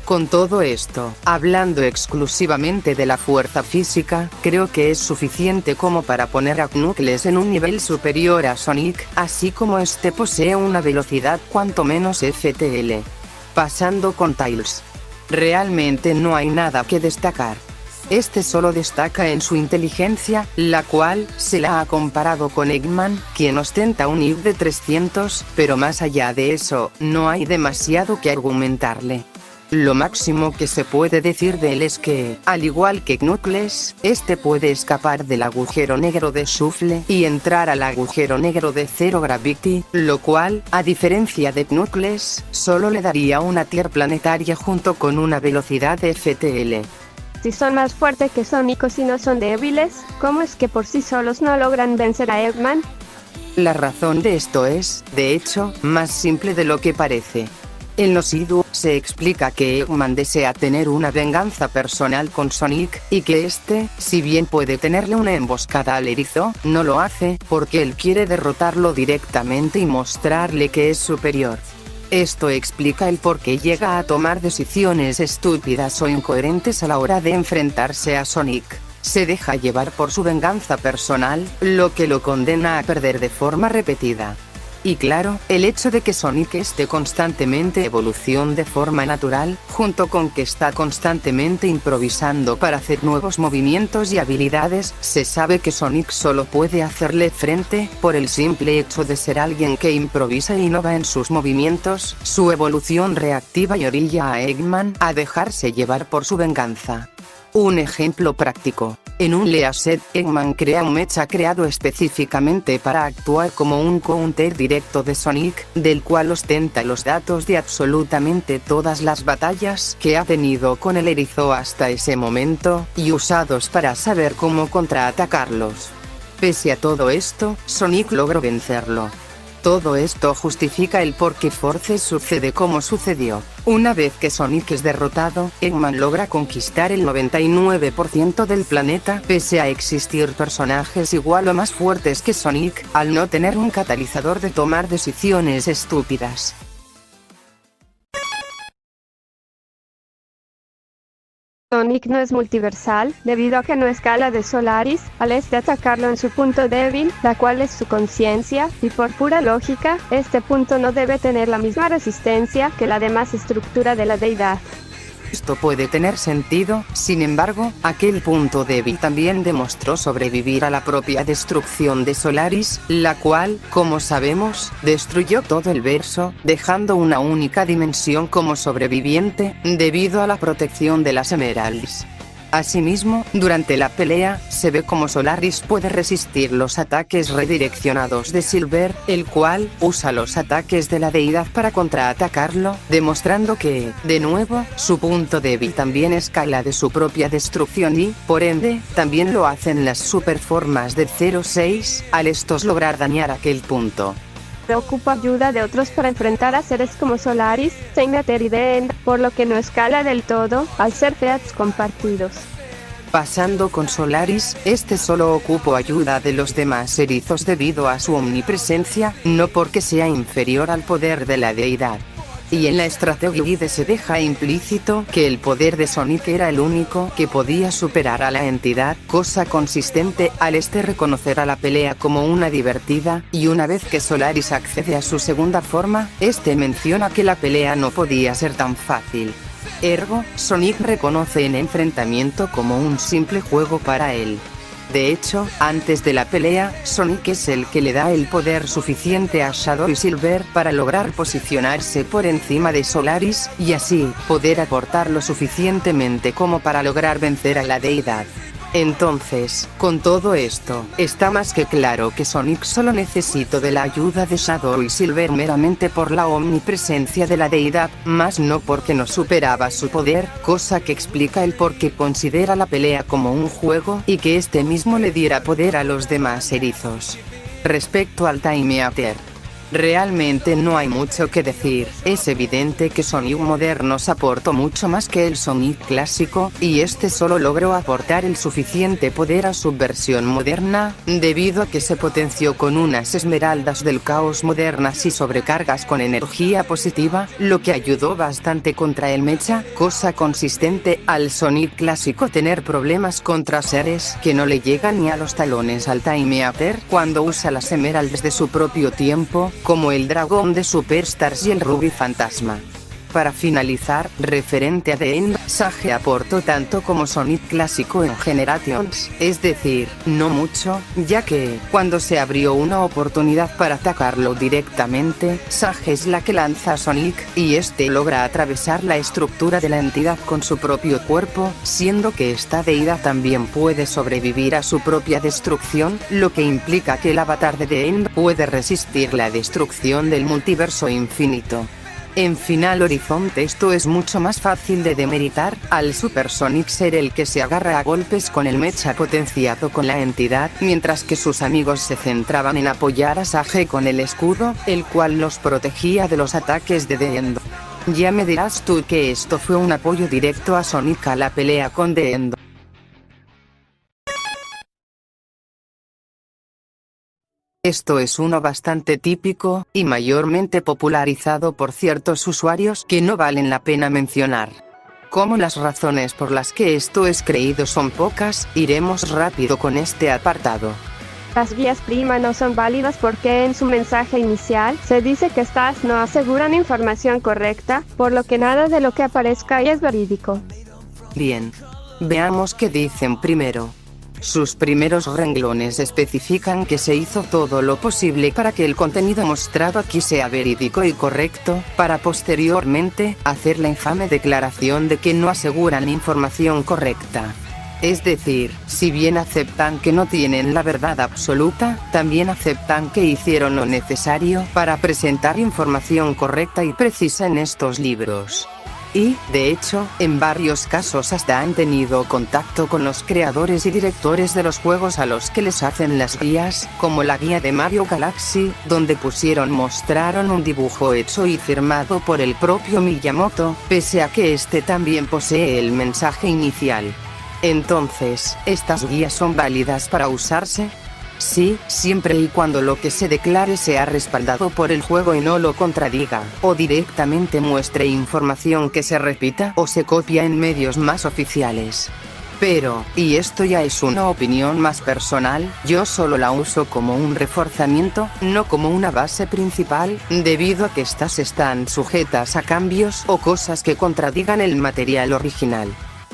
Con todo esto, hablando exclusivamente de la fuerza física, creo que es suficiente como para poner a Knuckles en un nivel superior a Sonic, así como este posee una velocidad cuanto menos FTL. Pasando con Tails. Realmente no hay nada que destacar. Este solo destaca en su inteligencia, la cual se la ha comparado con Eggman, quien ostenta un IQ de 300, pero más allá de eso, no hay demasiado que argumentarle. Lo máximo que se puede decir de él es que, al igual que Knuckles, este puede escapar del agujero negro de Shuffle y entrar al agujero negro de Zero Gravity, lo cual, a diferencia de Knuckles, solo le daría una tier planetaria junto con una velocidad de FTL. Si son más fuertes que Sonic o si no son débiles, ¿cómo es que por sí solos no logran vencer a Eggman? La razón de esto es, de hecho, más simple de lo que parece. En los IDU, se explica que Eggman desea tener una venganza personal con Sonic, y que este, si bien puede tenerle una emboscada al erizo, no lo hace, porque él quiere derrotarlo directamente y mostrarle que es superior. Esto explica el por qué llega a tomar decisiones estúpidas o incoherentes a la hora de enfrentarse a Sonic. Se deja llevar por su venganza personal, lo que lo condena a perder de forma repetida. Y claro, el hecho de que Sonic esté constantemente evolución de forma natural, junto con que está constantemente improvisando para hacer nuevos movimientos y habilidades, se sabe que Sonic solo puede hacerle frente, por el simple hecho de ser alguien que improvisa e innova en sus movimientos. Su evolución reactiva y orilla a Eggman a dejarse llevar por su venganza. Un ejemplo práctico. En un Leaset, Eggman crea un mecha creado específicamente para actuar como un counter directo de Sonic, del cual ostenta los datos de absolutamente todas las batallas que ha tenido con el erizo hasta ese momento, y usados para saber cómo contraatacarlos. Pese a todo esto, Sonic logró vencerlo. Todo esto justifica el por qué Force sucede como sucedió. Una vez que Sonic es derrotado, Eggman logra conquistar el 99% del planeta, pese a existir personajes igual o más fuertes que Sonic, al no tener un catalizador de tomar decisiones estúpidas. Sonic no es multiversal, debido a que no escala de Solaris, al atacarlo en su punto débil, la cual es su conciencia, y por pura lógica, este punto no debe tener la misma resistencia que la demás estructura de la deidad. Esto puede tener sentido, sin embargo, aquel punto débil también demostró sobrevivir a la propia destrucción de Solaris, la cual, como sabemos, destruyó todo el verso, dejando una única dimensión como sobreviviente, debido a la protección de las Emeralds. Asimismo, durante la pelea, se ve como Solaris puede resistir los ataques redireccionados de Silver, el cual usa los ataques de la deidad para contraatacarlo, demostrando que, de nuevo, su punto débil también escala de su propia destrucción y, por ende, también lo hacen las superformas de 06, al estos lograr dañar aquel punto. Ocupa ayuda de otros para enfrentar a seres como Solaris, Signater y The End, por lo que no escala del todo, al ser feats compartidos. Pasando con Solaris, este solo ocupó ayuda de los demás erizos debido a su omnipresencia, no porque sea inferior al poder de la deidad. Y en la estrategia se deja implícito que el poder de Sonic era el único que podía superar a la entidad, cosa consistente al reconocer a la pelea como una divertida, y una vez que Solaris accede a su segunda forma, menciona que la pelea no podía ser tan fácil. Ergo, Sonic reconoce el enfrentamiento como un simple juego para él. De hecho, antes de la pelea, Sonic es el que le da el poder suficiente a Shadow y Silver para lograr posicionarse por encima de Solaris, y así, poder aportar lo suficientemente como para lograr vencer a la deidad. Entonces, con todo esto, está más que claro que Sonic solo necesitó de la ayuda de Shadow y Silver meramente por la omnipresencia de la deidad, más no porque no superaba su poder, cosa que explica el por qué considera la pelea como un juego y que mismo le diera poder a los demás erizos. Respecto al Time Eater, realmente no hay mucho que decir, es evidente que Sonic Modernos aportó mucho más que el Sonic clásico, y solo logró aportar el suficiente poder a su versión moderna, debido a que se potenció con unas esmeraldas del caos modernas y sobrecargas con energía positiva, lo que ayudó bastante contra el mecha, cosa consistente al Sonic clásico tener problemas contra seres que no le llegan ni a los talones al Time Eater cuando usa las emeralds de su propio tiempo, como el dragón de Superstars y el Rubí Fantasma. Para finalizar, referente a The End, Sage aportó tanto como Sonic clásico en Generations, es decir, no mucho, ya que, cuando se abrió una oportunidad para atacarlo directamente, Sage es la que lanza a Sonic, y logra atravesar la estructura de la entidad con su propio cuerpo, siendo que esta deidad también puede sobrevivir a su propia destrucción, lo que implica que el avatar de The End puede resistir la destrucción del multiverso infinito. En Final Horizonte esto es mucho más fácil de demeritar, al Super Sonic ser el que se agarra a golpes con el mecha potenciado con la entidad, mientras que sus amigos se centraban en apoyar a Sage con el escudo, el cual los protegía de los ataques de The End. Ya me dirás tú que esto fue un apoyo directo a Sonic a la pelea con The End. Esto es uno bastante típico, y mayormente popularizado por ciertos usuarios que no valen la pena mencionar. Como las razones por las que esto es creído son pocas, iremos rápido con este apartado. Las guías prima no son válidas porque en su mensaje inicial se dice que estas no aseguran información correcta, por lo que nada de lo que aparezca ahí es verídico. Bien. Veamos qué dicen primero. Sus primeros renglones especifican que se hizo todo lo posible para que el contenido mostrado aquí sea verídico y correcto, para posteriormente hacer la infame declaración de que no aseguran información correcta. Es decir, si bien aceptan que no tienen la verdad absoluta, también aceptan que hicieron lo necesario para presentar información correcta y precisa en estos libros. Y, de hecho, en varios casos hasta han tenido contacto con los creadores y directores de los juegos a los que les hacen las guías, como la guía de Mario Galaxy, donde mostraron un dibujo hecho y firmado por el propio Miyamoto, pese a que también posee el mensaje inicial. Entonces, ¿estas guías son válidas para usarse? Sí, siempre y cuando lo que se declare sea respaldado por el juego y no lo contradiga, o directamente muestre información que se repita o se copia en medios más oficiales. Pero, y esto ya es una opinión más personal, yo solo la uso como un reforzamiento, no como una base principal, debido a que estas están sujetas a cambios o cosas que contradigan el material original.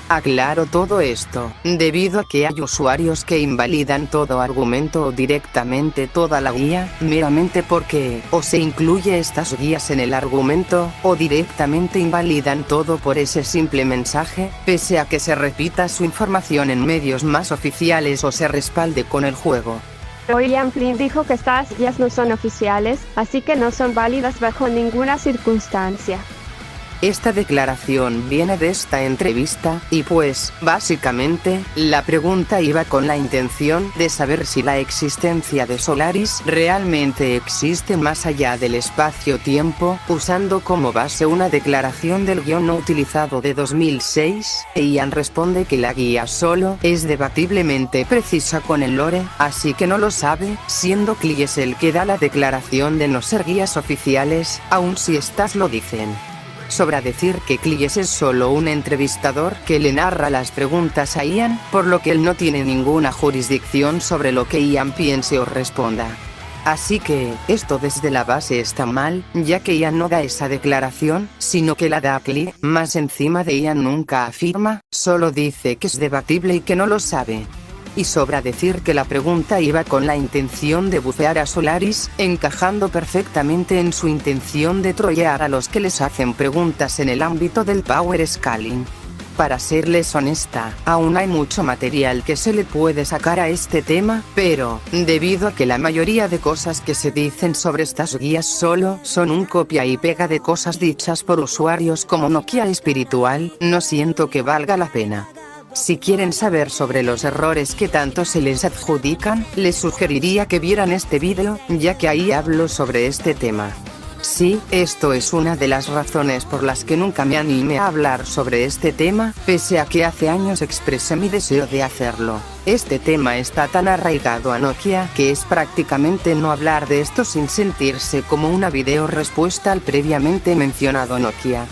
Aclaro todo esto, debido a que hay usuarios que invalidan todo argumento o directamente toda la guía, meramente porque, o se incluye estas guías en el argumento, o directamente invalidan todo por ese simple mensaje, pese a que se repita su información en medios más oficiales o se respalde con el juego. William Flynn dijo que estas guías no son oficiales, así que no son válidas bajo ninguna circunstancia. Esta declaración viene de esta entrevista, y pues, básicamente, la pregunta iba con la intención de saber si la existencia de Solaris realmente existe más allá del espacio-tiempo, usando como base una declaración del guión no utilizado de 2006, e Ian responde que la guía solo es debatiblemente precisa con el lore, así que no lo sabe, siendo Cleese el que da la declaración de no ser guías oficiales, aun si estas lo dicen. Sobra decir que Cleese es solo un entrevistador que le narra las preguntas a Ian, por lo que él no tiene ninguna jurisdicción sobre lo que Ian piense o responda. Así que, esto desde la base está mal, ya que Ian no da esa declaración, sino que la da Cleese, más encima de Ian nunca afirma, solo dice que es debatible y que no lo sabe. Y sobra decir que la pregunta iba con la intención de bufear a Solaris, encajando perfectamente en su intención de trollear a los que les hacen preguntas en el ámbito del power scaling. Para serles honesta, aún hay mucho material que se le puede sacar a este tema, pero, debido a que la mayoría de cosas que se dicen sobre estas guías solo son un copia y pega de cosas dichas por usuarios como Nokia espiritual, no siento que valga la pena. Si quieren saber sobre los errores que tanto se les adjudican, les sugeriría que vieran este vídeo, ya que ahí hablo sobre este tema. Sí, esto es una de las razones por las que nunca me animé a hablar sobre este tema, pese a que hace años expresé mi deseo de hacerlo. Este tema está tan arraigado a Nokia que es prácticamente no hablar de esto sin sentirse como una video respuesta al previamente mencionado Nokia.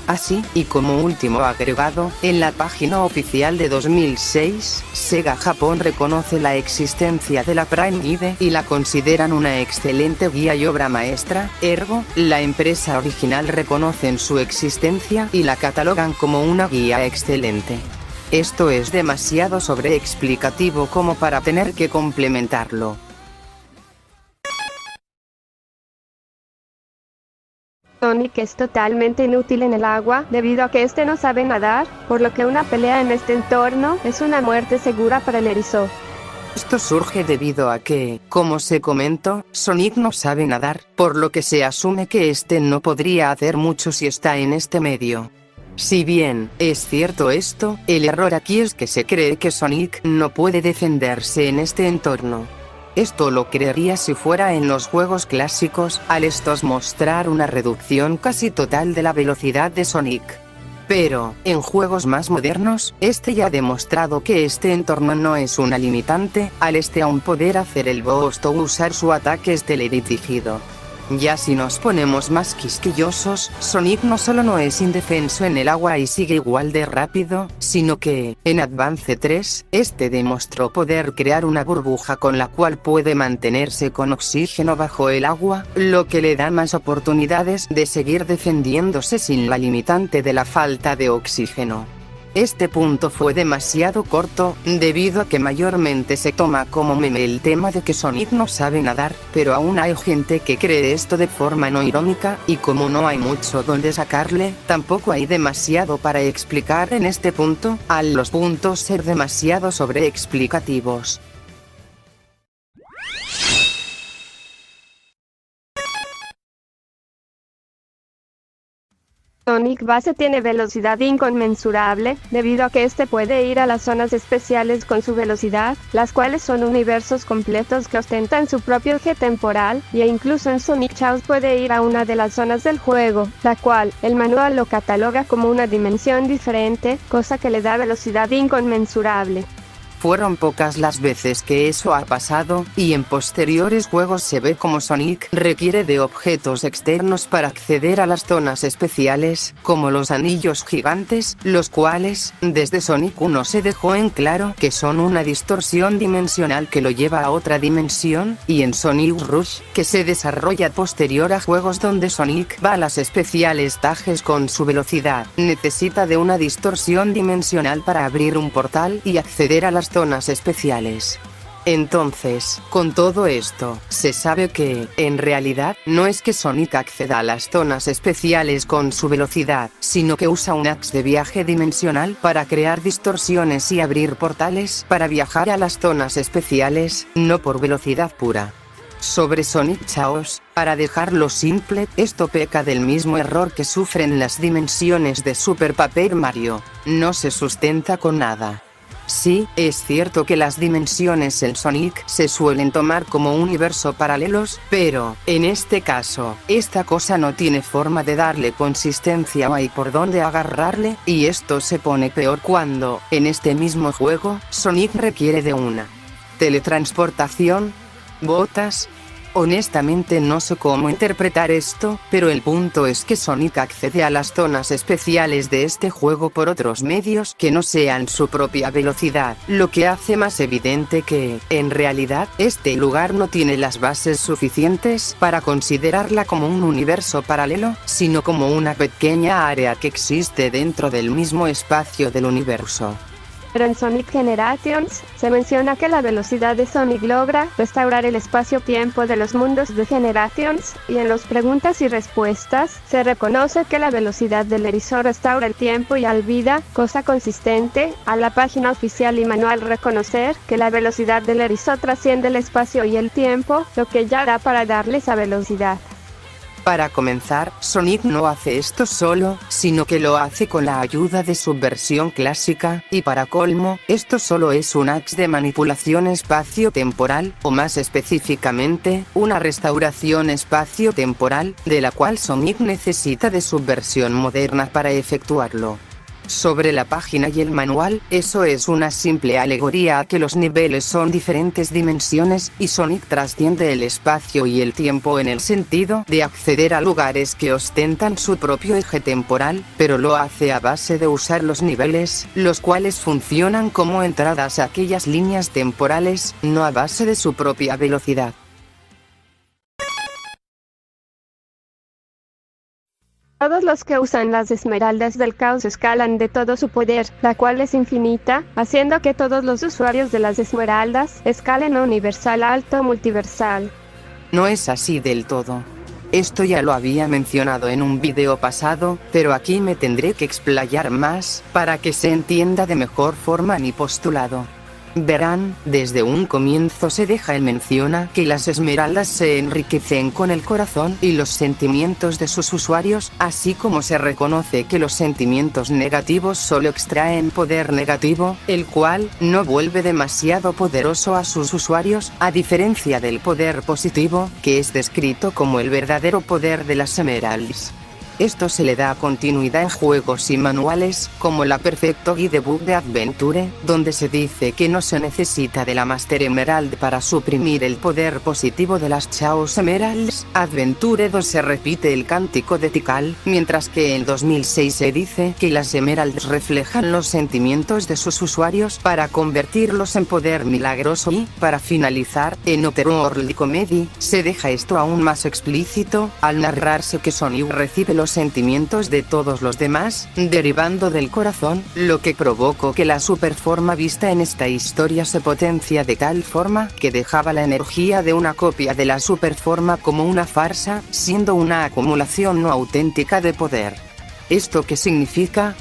Así, y como último agregado, en la página oficial de 2006, Sega Japón reconoce la existencia de la Prime ID y la consideran una excelente guía y obra maestra, ergo, la empresa original reconocen su existencia y la catalogan como una guía excelente. Esto es demasiado sobreexplicativo como para tener que complementarlo. Sonic es totalmente inútil en el agua, debido a que este no sabe nadar, por lo que una pelea en este entorno es una muerte segura para el erizo. Esto surge debido a que, como se comentó, Sonic no sabe nadar, por lo que se asume que este no podría hacer mucho si está en este medio. Si bien es cierto esto, el error aquí es que se cree que Sonic no puede defenderse en este entorno. Esto lo creería si fuera en los juegos clásicos, al estos mostrar una reducción casi total de la velocidad de Sonic. Pero, en juegos más modernos, este ya ha demostrado que este entorno no es una limitante, al este aún poder hacer el boost o usar su ataque teledirigido. Ya si nos ponemos más quisquillosos, Sonic no solo no es indefenso en el agua y sigue igual de rápido, sino que, en Advance 3, este demostró poder crear una burbuja con la cual puede mantenerse con oxígeno bajo el agua, lo que le da más oportunidades de seguir defendiéndose sin la limitante de la falta de oxígeno. Este punto fue demasiado corto, debido a que mayormente se toma como meme el tema de que Sonic no sabe nadar, pero aún hay gente que cree esto de forma no irónica, y como no hay mucho donde sacarle, tampoco hay demasiado para explicar en este punto, al los puntos ser demasiado sobreexplicativos. Sonic Base tiene velocidad inconmensurable, debido a que este puede ir a las zonas especiales con su velocidad, las cuales son universos completos que ostentan su propio eje temporal, e incluso en Sonic Chaos puede ir a una de las zonas del juego, la cual, el manual lo cataloga como una dimensión diferente, cosa que le da velocidad inconmensurable. Fueron pocas las veces que eso ha pasado, y en posteriores juegos se ve como Sonic requiere de objetos externos para acceder a las zonas especiales, como los anillos gigantes, los cuales, desde Sonic 1 se dejó en claro que son una distorsión dimensional que lo lleva a otra dimensión, y en Sonic Rush, que se desarrolla posterior a juegos donde Sonic va a las especiales tajes con su velocidad, necesita de una distorsión dimensional para abrir un portal y acceder a las zonas especiales. Entonces, con todo esto, se sabe que, en realidad, no es que Sonic acceda a las zonas especiales con su velocidad, sino que usa un axe de viaje dimensional para crear distorsiones y abrir portales para viajar a las zonas especiales, no por velocidad pura. Sobre Sonic Chaos, para dejarlo simple, esto peca del mismo error que sufren las dimensiones de Super Paper Mario, no se sustenta con nada. Sí, es cierto que las dimensiones en Sonic se suelen tomar como universo paralelos, pero, en este caso, esta cosa no tiene forma de darle consistencia o hay por dónde agarrarle, y esto se pone peor cuando, en este mismo juego, Sonic requiere de una teletransportación. ¿Botas? Honestamente no sé cómo interpretar esto, pero el punto es que Sonic accede a las zonas especiales de este juego por otros medios que no sean su propia velocidad, lo que hace más evidente que, en realidad, este lugar no tiene las bases suficientes para considerarla como un universo paralelo, sino como una pequeña área que existe dentro del mismo espacio del universo. Pero en Sonic Generations, se menciona que la velocidad de Sonic logra restaurar el espacio-tiempo de los mundos de Generations, y en las preguntas y respuestas, se reconoce que la velocidad del erizo restaura el tiempo y olvida, cosa consistente, a la página oficial y manual reconocer que la velocidad del erizo trasciende el espacio y el tiempo, lo que ya da para darle esa velocidad. Para comenzar, Sonic no hace esto solo, sino que lo hace con la ayuda de su versión clásica, y para colmo, esto solo es un axe de manipulación espacio-temporal, o más específicamente, una restauración espacio-temporal, de la cual Sonic necesita de su versión moderna para efectuarlo. Sobre la página y el manual, eso es una simple alegoría a que los niveles son diferentes dimensiones, y Sonic trasciende el espacio y el tiempo en el sentido de acceder a lugares que ostentan su propio eje temporal, pero lo hace a base de usar los niveles, los cuales funcionan como entradas a aquellas líneas temporales, no a base de su propia velocidad. Todos los que usan las esmeraldas del caos escalan de todo su poder, la cual es infinita, haciendo que todos los usuarios de las esmeraldas escalen a universal alto multiversal. No es así del todo. Esto ya lo había mencionado en un video pasado, pero aquí me tendré que explayar más, para que se entienda de mejor forma mi postulado. Verán, desde un comienzo se deja en menciona que las esmeraldas se enriquecen con el corazón y los sentimientos de sus usuarios, así como se reconoce que los sentimientos negativos solo extraen poder negativo, el cual no vuelve demasiado poderoso a sus usuarios, a diferencia del poder positivo, que es descrito como el verdadero poder de las Emeralds. Esto se le da continuidad en juegos y manuales, como la Perfecto Guide Book de Adventure, donde se dice que no se necesita de la Master Emerald para suprimir el poder positivo de las Chaos Emeralds. Adventure 2 se repite el cántico de Tikal, mientras que en 2006 se dice que las Emeralds reflejan los sentimientos de sus usuarios para convertirlos en poder milagroso y, para finalizar, en Otherworldly Comedy, se deja esto aún más explícito, al narrarse que Sonic recibe los sentimientos de todos los demás, derivando del corazón, lo que provocó que la superforma vista en esta historia se potencia de tal forma que dejaba la energía de una copia de la superforma como una farsa, siendo una acumulación no auténtica de poder. ¿Esto qué significa?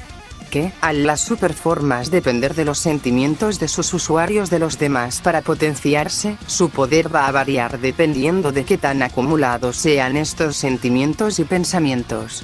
Que, al las superformas depender de los sentimientos de sus usuarios de los demás para potenciarse, su poder va a variar dependiendo de qué tan acumulados sean estos sentimientos y pensamientos.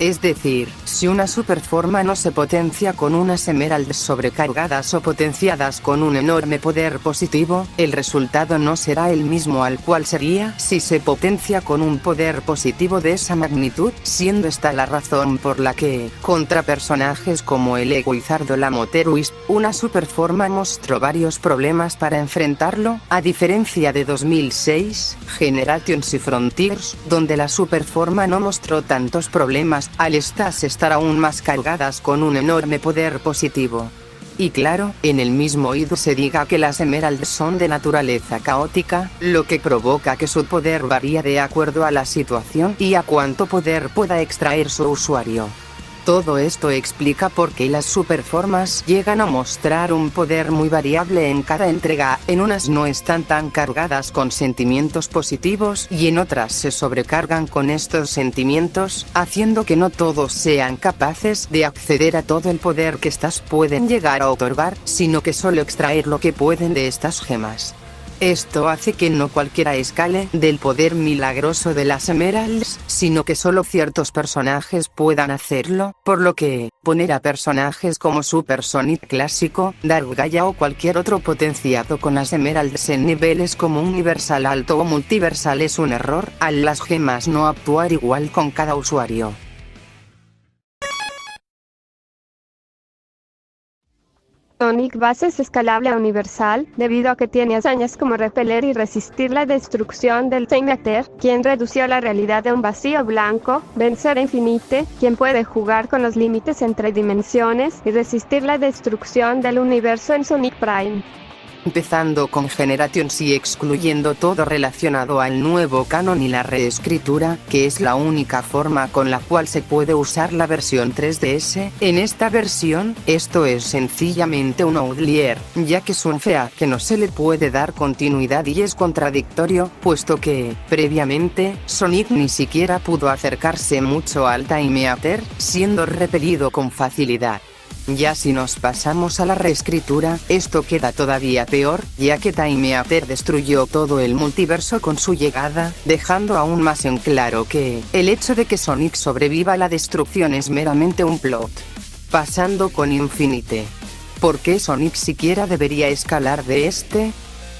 Es decir, si una superforma no se potencia con unas emeralds sobrecargadas o potenciadas con un enorme poder positivo, el resultado no será el mismo al cual sería si se potencia con un poder positivo de esa magnitud, siendo esta la razón por la que, contra personajes como el Wizard o la Moteruis, una superforma mostró varios problemas para enfrentarlo, a diferencia de 2006, Generations y Frontiers, donde la superforma no mostró tantos problemas, al estas estar aún más cargadas con un enorme poder positivo. Y claro, en el mismo IDO se diga que las emeralds son de naturaleza caótica, lo que provoca que su poder varía de acuerdo a la situación y a cuánto poder pueda extraer su usuario. Todo esto explica por qué las superformas llegan a mostrar un poder muy variable en cada entrega, en unas no están tan cargadas con sentimientos positivos y en otras se sobrecargan con estos sentimientos, haciendo que no todos sean capaces de acceder a todo el poder que estas pueden llegar a otorgar, sino que solo extraer lo que pueden de estas gemas. Esto hace que no cualquiera escale del poder milagroso de las emeralds, sino que solo ciertos personajes puedan hacerlo, por lo que, poner a personajes como Super Sonic clásico, Dark Gaia o cualquier otro potenciado con las emeralds en niveles como universal alto o multiversal es un error, al las gemas no actuar igual con cada usuario. Sonic Base es escalable a universal, debido a que tiene hazañas como repeler y resistir la destrucción del Time-Eater, quien redució la realidad de un vacío blanco, vencer a Infinite, quien puede jugar con los límites entre dimensiones, y resistir la destrucción del universo en Sonic Prime. Empezando con Generations y excluyendo todo relacionado al nuevo canon y la reescritura, que es la única forma con la cual se puede usar la versión 3DS, en esta versión, esto es sencillamente un outlier, ya que es un FEA que no se le puede dar continuidad y es contradictorio, puesto que, previamente, Sonic ni siquiera pudo acercarse mucho al Time-Eater, siendo repelido con facilidad. Ya si nos pasamos a la reescritura, esto queda todavía peor, ya que Time-Eater destruyó todo el multiverso con su llegada, dejando aún más en claro que, el hecho de que Sonic sobreviva a la destrucción es meramente un plot. Pasando con Infinite. ¿Por qué Sonic siquiera debería escalar de este?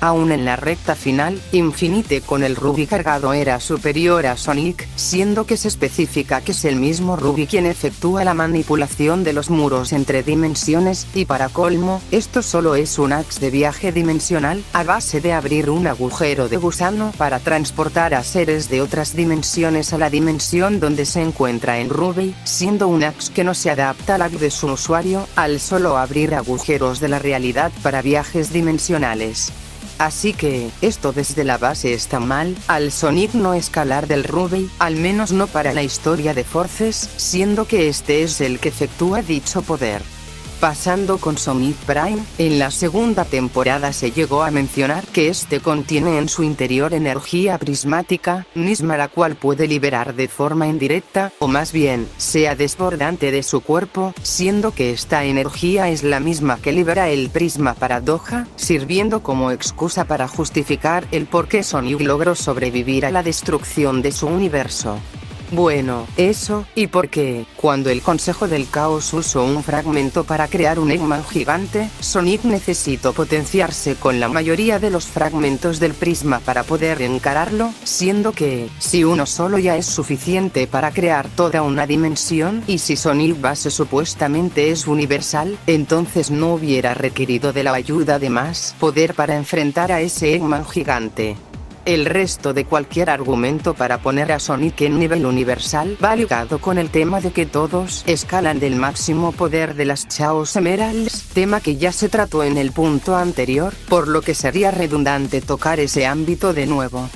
Aún en la recta final, Infinite con el Ruby cargado era superior a Sonic, siendo que se especifica que es el mismo Ruby quien efectúa la manipulación de los muros entre dimensiones, y para colmo, esto solo es un axe de viaje dimensional, a base de abrir un agujero de gusano para transportar a seres de otras dimensiones a la dimensión donde se encuentra en Ruby, siendo un axe que no se adapta al lag de su usuario, al solo abrir agujeros de la realidad para viajes dimensionales. Así que, esto desde la base está mal, al Sonic no escalar del Ruby, al menos no para la historia de Forces, siendo que este es el que efectúa dicho poder. Pasando con Sonic Prime, en la segunda temporada se llegó a mencionar que este contiene en su interior energía prismática, misma la cual puede liberar de forma indirecta, o más bien, sea desbordante de su cuerpo, siendo que esta energía es la misma que libera el prisma paradoja, sirviendo como excusa para justificar el por qué Sonic logró sobrevivir a la destrucción de su universo. Bueno, eso, y porque, cuando el Consejo del Caos usó un fragmento para crear un Eggman gigante, Sonic necesitó potenciarse con la mayoría de los fragmentos del prisma para poder encararlo, siendo que, si uno solo ya es suficiente para crear toda una dimensión, y si Sonic Base supuestamente es universal, entonces no hubiera requerido de la ayuda de más poder para enfrentar a ese Eggman gigante. El resto de cualquier argumento para poner a Sonic en nivel universal va ligado con el tema de que todos escalan del máximo poder de las Chaos Emeralds, tema que ya se trató en el punto anterior, por lo que sería redundante tocar ese ámbito de nuevo.